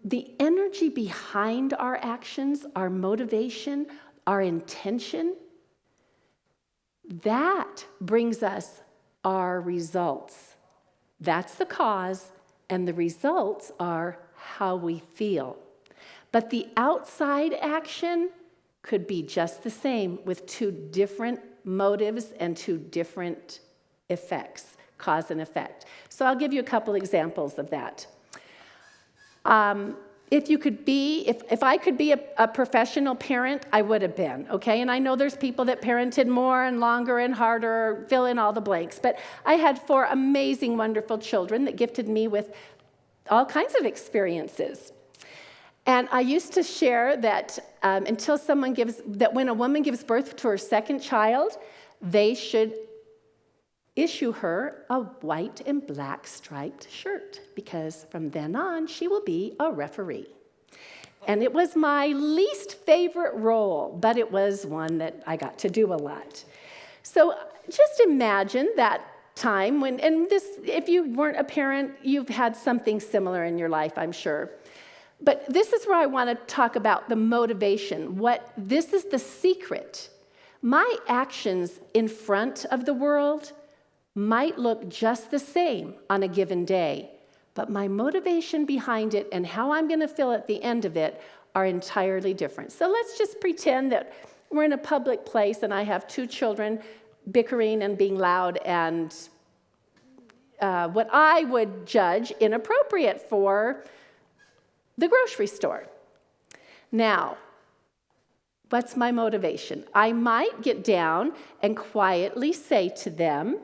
the energy behind our actions, our motivation, our intention, that brings us our results. That's the cause, and the results are how we feel. But the outside action could be just the same with two different motives and two different effects, cause and effect. So I'll give you a couple examples of that. If I could be a professional parent, I would have been, okay? And I know there's people that parented more and longer and harder, fill in all the blanks. But I had 4 amazing, wonderful children that gifted me with all kinds of experiences. And I used to share that when a woman gives birth to her second child, they should issue her a white and black striped shirt, because from then on, she will be a referee. And it was my least favorite role, but it was one that I got to do a lot. So just imagine that time when, and this, if you weren't a parent, you've had something similar in your life, I'm sure. But this is where I want to talk about the motivation. This is the secret. My actions in front of the world might look just the same on a given day, but my motivation behind it and how I'm going to feel at the end of it are entirely different. So let's just pretend that we're in a public place and I have 2 children bickering and being loud and what I would judge inappropriate for the grocery store. Now, what's my motivation? I might get down and quietly say to them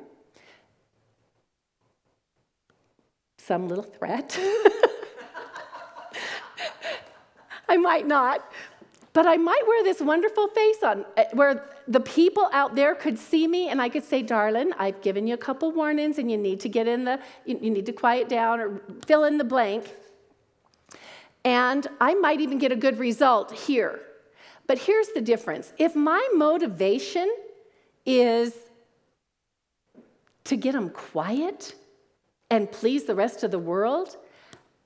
some little threat. I might not, but I might wear this wonderful face on where the people out there could see me and I could say, darling, I've given you a couple warnings and you need to you need to quiet down or fill in the blank. And I might even get a good result here. But here's the difference. If my motivation is to get them quiet and please the rest of the world,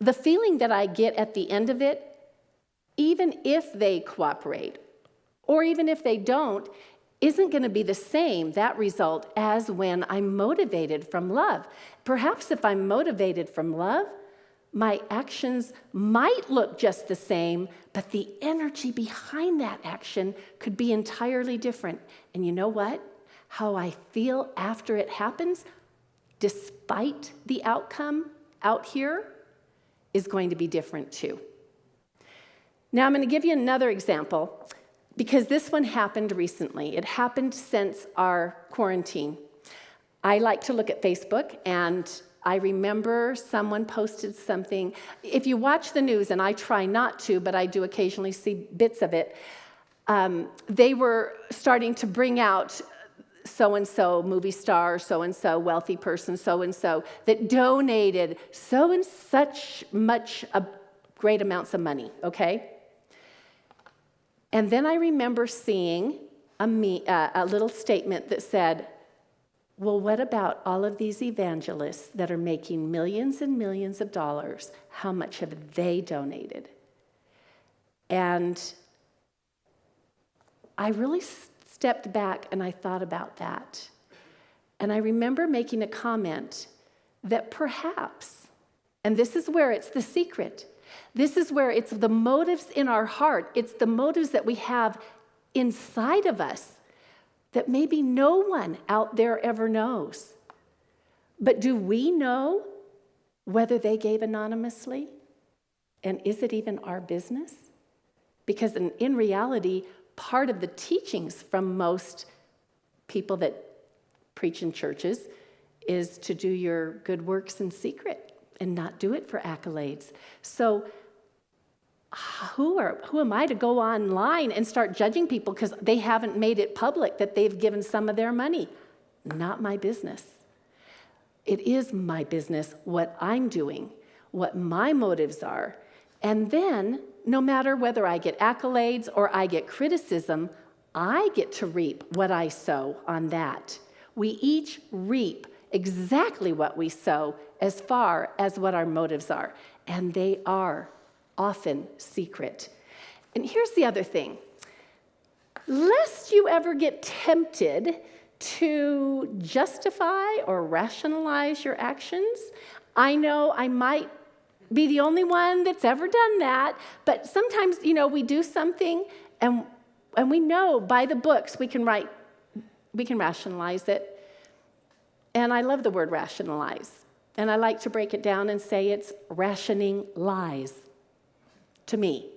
the feeling that I get at the end of it, even if they cooperate or even if they don't, isn't going to be the same, that result, as when I'm motivated from love. Perhaps if I'm motivated from love, my actions might look just the same, but the energy behind that action could be entirely different. And you know what? How I feel after it happens, despite the outcome out here, is going to be different too. Now I'm going to give you another example, because this one happened recently. It happened since our quarantine. I like to look at Facebook, and I remember someone posted something. If you watch the news, and I try not to, but I do occasionally see bits of it, they were starting to bring out so-and-so movie star, so-and-so wealthy person, so-and-so, that donated so and such much great amounts of money, okay? And then I remember seeing a little statement that said, well, what about all of these evangelists that are making millions and millions of dollars? How much have they donated? And I really stepped back and I thought about that. And I remember making a comment that perhaps, and this is where it's the secret, this is where it's the motives in our heart, it's the motives that we have inside of us that maybe no one out there ever knows. But do we know whether they gave anonymously? And is it even our business? Because in reality, part of the teachings from most people that preach in churches is to do your good works in secret and not do it for accolades. So who am I to go online and start judging people because they haven't made it public that they've given some of their money? Not my business. It is my business what I'm doing, what my motives are. And then, no matter whether I get accolades or I get criticism, I get to reap what I sow on that. We each reap exactly what we sow as far as what our motives are. And they are often secret. And here's the other thing. Lest you ever get tempted to justify or rationalize your actions, I know I might be the only one that's ever done that, but sometimes, we do something and we know by the books we can rationalize it. And I love the word rationalize. And I like to break it down and say it's rationing lies to me.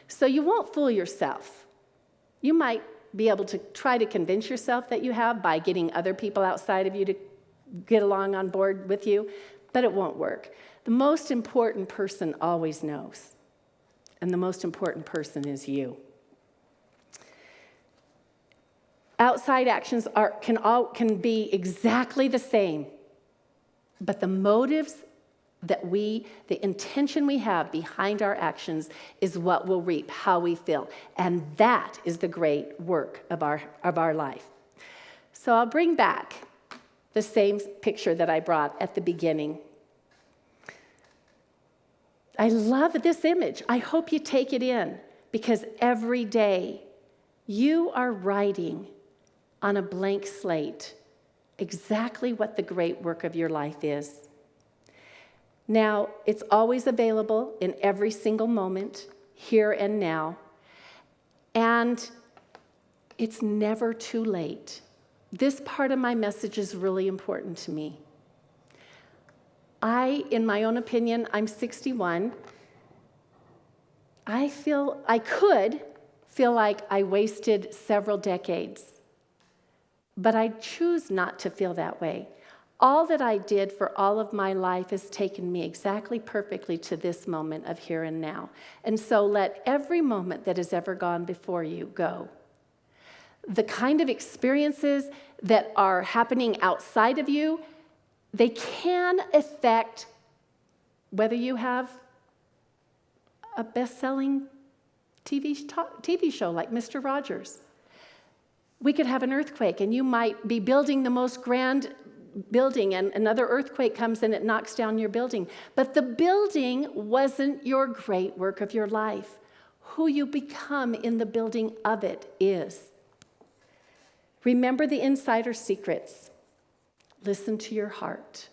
So you won't fool yourself. You might be able to try to convince yourself that you have by getting other people outside of you to get along on board with you, but it won't work. The most important person always knows, and the most important person is you. Outside actions can be exactly the same, but the motives the intention we have behind our actions is what will reap how we feel. And that is the great work of our life. So I'll bring back the same picture that I brought at the beginning. I love this image. I hope you take it in, because every day you are writing on a blank slate exactly what the great work of your life is. Now, it's always available in every single moment, here and now, and it's never too late. This part of my message is really important to me. In my own opinion, I'm 61. I could feel like I wasted several decades, but I choose not to feel that way. All that I did for all of my life has taken me exactly perfectly to this moment of here and now. And so let every moment that has ever gone before you go. The kind of experiences that are happening outside of you, they can affect whether you have a best-selling TV show like Mr. Rogers. We could have an earthquake, and you might be building the most grand building, and another earthquake comes and it knocks down your building. But the building wasn't your great work of your life. Who you become in the building of it is. Remember the insider secrets. Listen to your heart.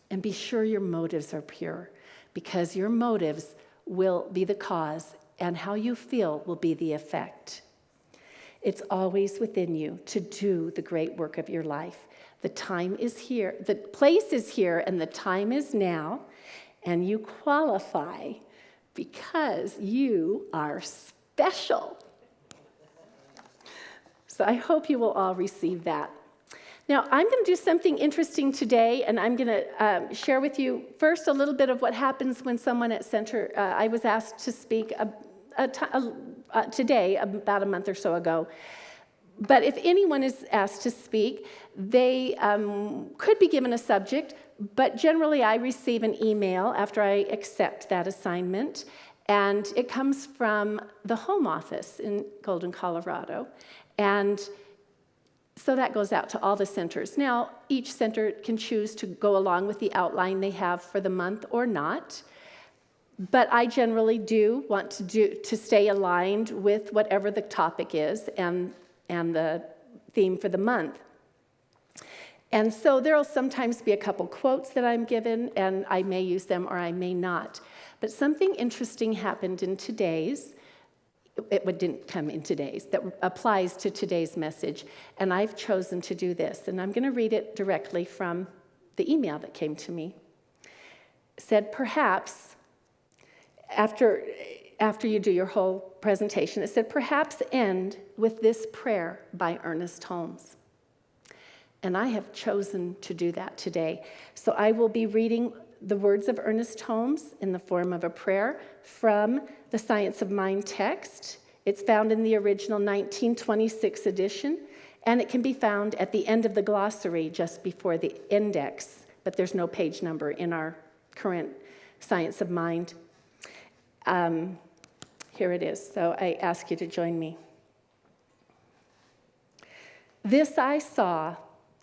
And be sure your motives are pure, because your motives will be the cause, and how you feel will be the effect. It's always within you to do the great work of your life. The time is here, the place is here, and the time is now, and you qualify because you are special. So I hope you will all receive that. Now, I'm going to do something interesting today, and I'm going to share with you first a little bit of what happens when someone at Center, I was asked to speak today, about a month or so ago. But if anyone is asked to speak, they could be given a subject, but generally I receive an email after I accept that assignment, and it comes from the home office in Golden, Colorado. And so that goes out to all the centers. Now, each center can choose to go along with the outline they have for the month or not. But I generally do want to stay aligned with whatever the topic is and the theme for the month. And so there will sometimes be a couple quotes that I'm given, and I may use them or I may not. But something interesting happened in today's. It didn't come in today's, that applies to today's message. And I've chosen to do this. And I'm going to read it directly from the email that came to me. It said, perhaps, after you do your whole presentation, it said, perhaps end with this prayer by Ernest Holmes. And I have chosen to do that today. So I will be reading the words of Ernest Holmes in the form of a prayer from the Science of Mind text. It's found in the original 1926 edition, and it can be found at the end of the glossary just before the index, but there's no page number in our current Science of Mind. Here it is, so I ask you to join me. This I saw,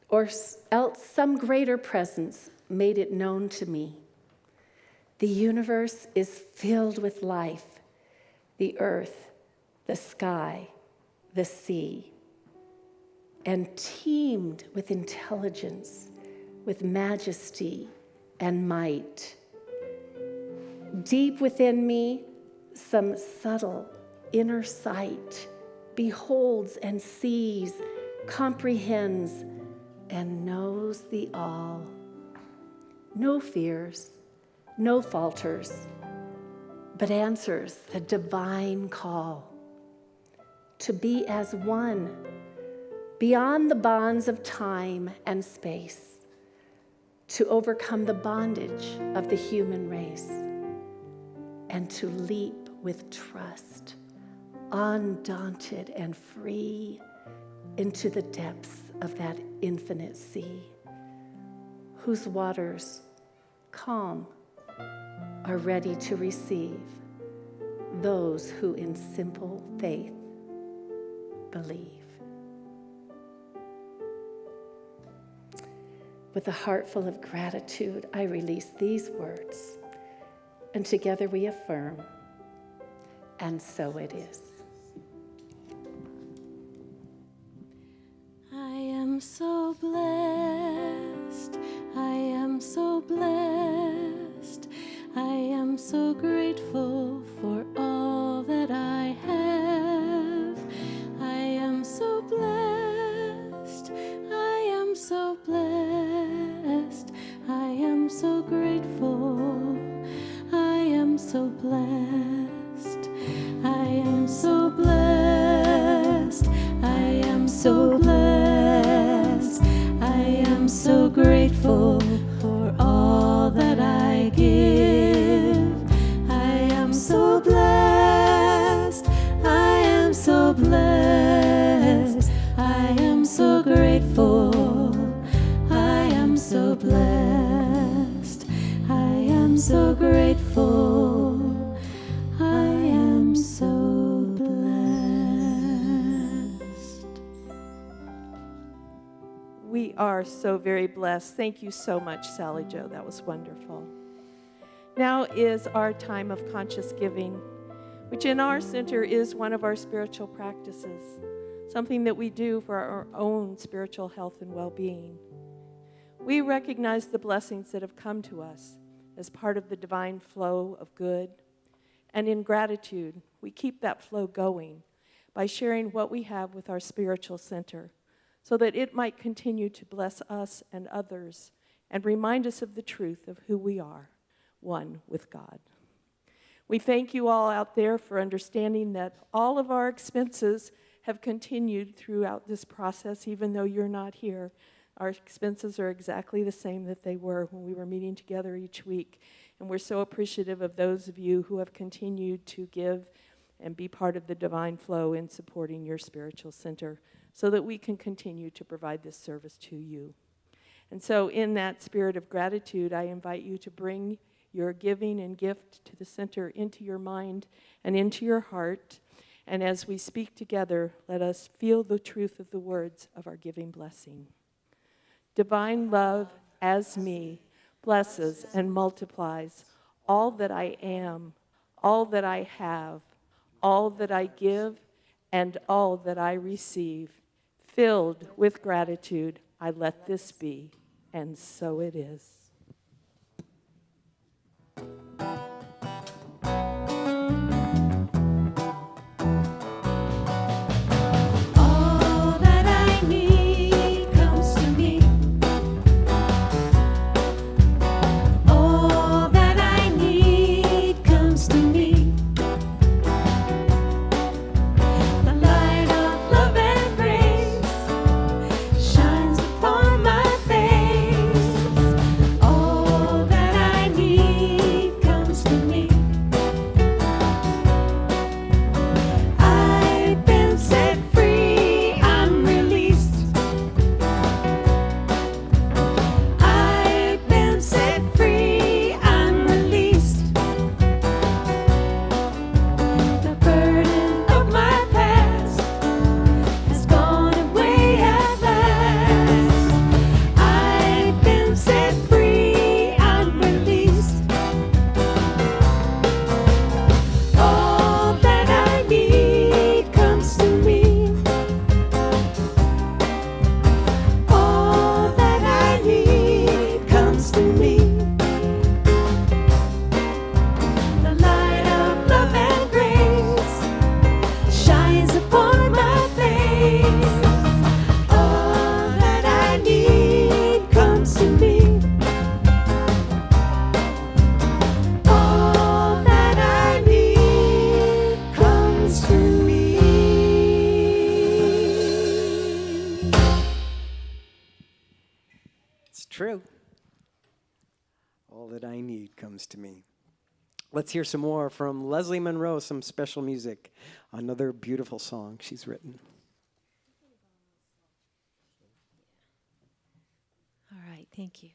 or else some greater presence made it known to me. The universe is filled with life, the earth, the sky, the sea, and teemed with intelligence, with majesty and might. Deep within me, some subtle inner sight beholds and sees, comprehends, and knows the all. No fears, no falters, but answers the divine call to be as one, beyond the bonds of time and space, to overcome the bondage of the human race, and to leap with trust, undaunted and free, into the depths of that infinite sea, whose waters, calm, are ready to receive those who in simple faith believe. With a heart full of gratitude, I release these words, and together we affirm, and so it is. I am so blessed, I am so blessed, I am so grateful for all that I have. I am so blessed, I am so blessed, I am so grateful, I am so blessed, I am so blessed, I am so blessed, I am so grateful for all that I give. I am so blessed, I am so blessed, I am so grateful, I am so blessed, I am so grateful, I am so blessed. We are so very blessed. Thank you so much, Sally Jo. That was wonderful. Now is our time of conscious giving. which in our center is one of our spiritual practices, something that we do for our own spiritual health and well-being. We recognize the blessings that have come to us as part of the divine flow of good, and in gratitude, we keep that flow going by sharing what we have with our spiritual center so that it might continue to bless us and others and remind us of the truth of who we are, one with God. We thank you all out there for understanding that all of our expenses have continued throughout this process, even though you're not here. Our expenses are exactly the same that they were when we were meeting together each week. And we're so appreciative of those of you who have continued to give and be part of the divine flow in supporting your spiritual center so that we can continue to provide this service to you. And so in that spirit of gratitude, I invite you to bring your giving and gift to the center into your mind and into your heart. And as we speak together, let us feel the truth of the words of our giving blessing. Divine love as me blesses and multiplies all that I am, all that I have, all that I give, and all that I receive. Filled with gratitude, I let this be, and so it is. All that I need comes to me. All that I need comes to me. The light of love and grace shines upon my face. All that I need comes to me. I've been set free, I'm released. I've been set free, I'm released. The burden of my past has gone away at last. I've been set free, I'm released. All that I need comes to me. All that I need comes to me. The light of love and grace shines upon my face. All that I need comes to me. All that I need comes to me. It's true. All that I need comes to me. Let's hear some more from Leslie Monroe, some special music. Another beautiful song she's written. All right, thank you.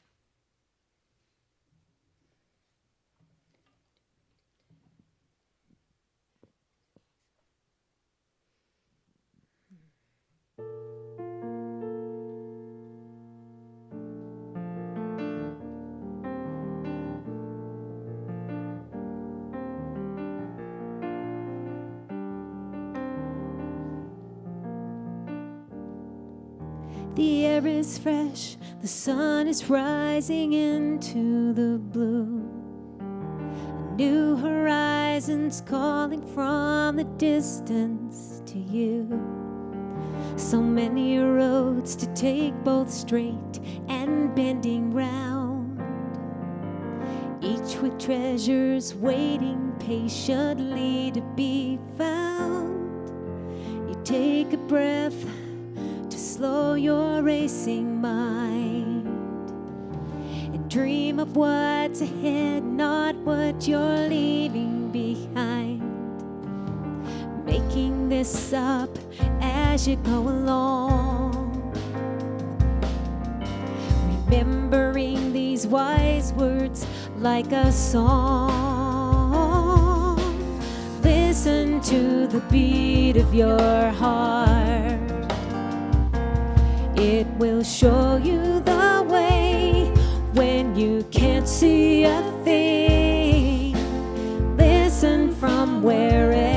The air is fresh, the sun is rising into the blue. A new horizon's calling from the distance to you. So many roads to take, both straight and bending round, each with treasures waiting patiently to be found. You take a breath to slow your racing mind and dream of what's ahead, not what you're leaving behind. Making this up as you go along, remembering these wise words like a song. Listen to the beat of your heart. It will show you the way when you can't see a thing. Listen from wherever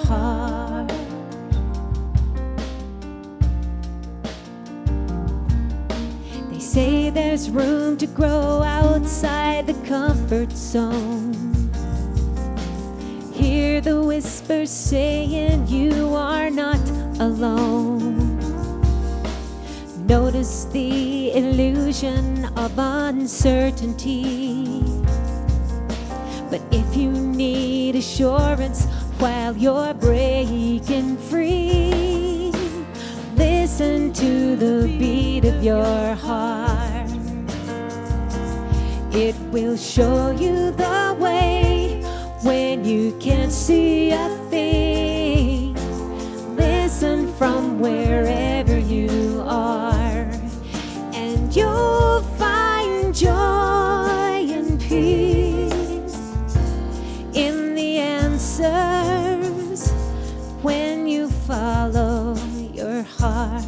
heart. They say there's room to grow outside the comfort zone. Hear the whispers saying you are not alone. Notice the illusion of uncertainty. But if you need assurance while you're breaking free, listen to the beat of your heart. It will show you the way when you can't see a thing. Listen from wherever you are, and you'll find joy and peace in the answers when you follow your heart.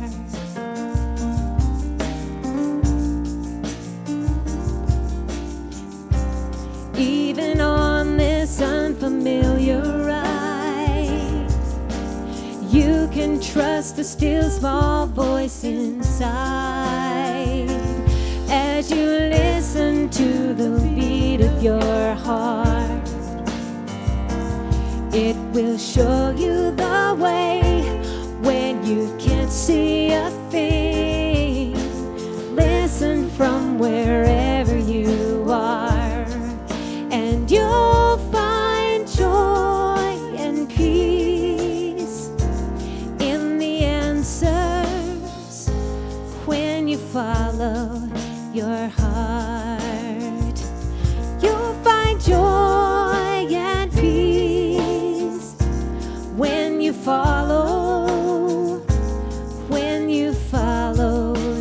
Even on this unfamiliar ride, you can trust the still small voice inside. As you listen to the beat of your heart, it will show you the way when you can't see a thing. Listen from wherever you are, and you'll find joy and peace in the answers when you follow your heart. You'll find joy and peace when you follow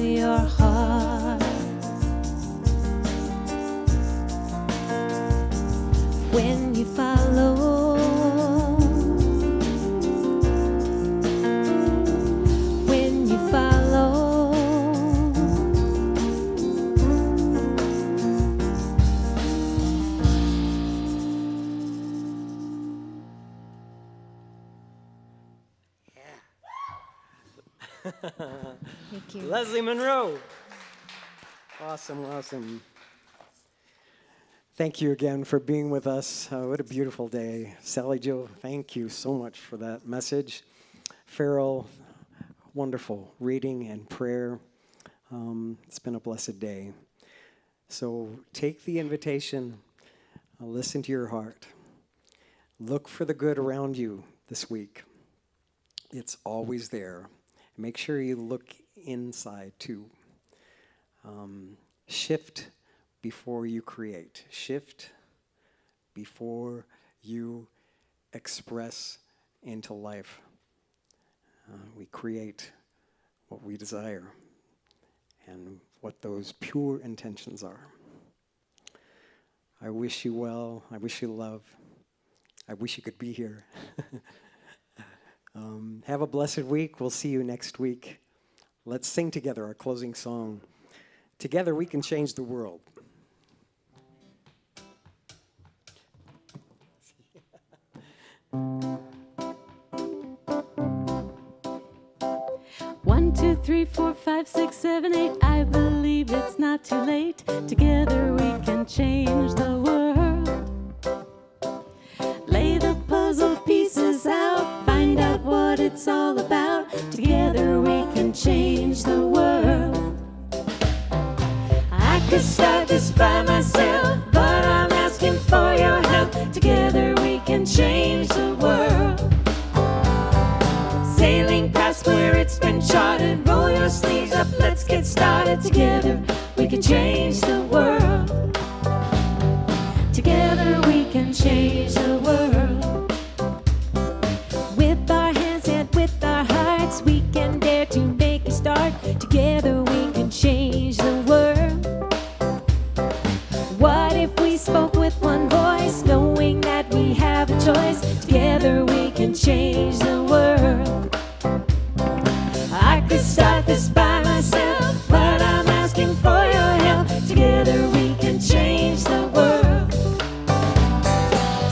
your heart. When you follow Thank you. Leslie Monroe. Awesome, awesome. Thank you again for being with us. What a beautiful day. Sally Jo, thank you so much for that message. Farrell, wonderful reading and prayer. It's been a blessed day. So take the invitation, listen to your heart. Look for the good around you this week. It's always there. Make sure you look inside too. Shift before you create. Shift before you express into life. We create what we desire and what those pure intentions are. I wish you well. I wish you love. I wish you could be here. Have a blessed week. We'll see you next week. Let's sing together our closing song. Together we can change the world. One, two, three, four, 5, 6, 7, 8. I believe it's not too late. Together we can change the world. Lay the puzzle pieces out. Find out what it's all about. Together we can change the world. I could start this by myself, but I'm asking for your help. Together we can change the world. Sailing past where it's been charted. Roll your sleeves up, let's get started. Together we can change the world. Together we can change the world. With our hands and with our hearts, we can dare to make a start. Together we can change the world. What if we spoke with one voice, knowing that we have a choice? Together we can change the world. I could start this by myself, but I'm asking for your help. Together we can change the world.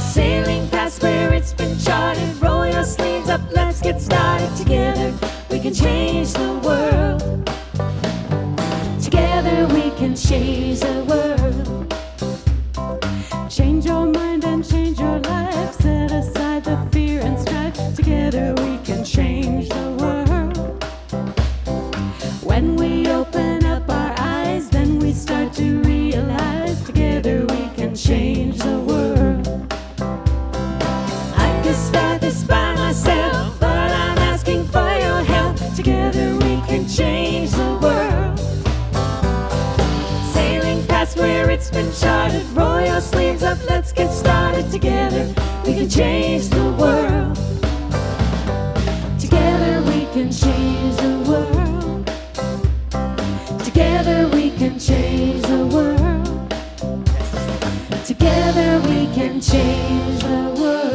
Sailing past where it's been charted, roll your sleeves Together we can change the world. Together we can change the world. Change your mind and change your life. Set aside the fear and strife. Together we can change the world. When we open up our eyes, then we start to realize together we can change the world. I could start this by myself, but I'm asking for your help. Together we can change the world. Sailing past where it's been charted. Roll your sleeves up, let's get started. Together we can change the world. Together we can change the world. Together we can change the world. Together we can change the world.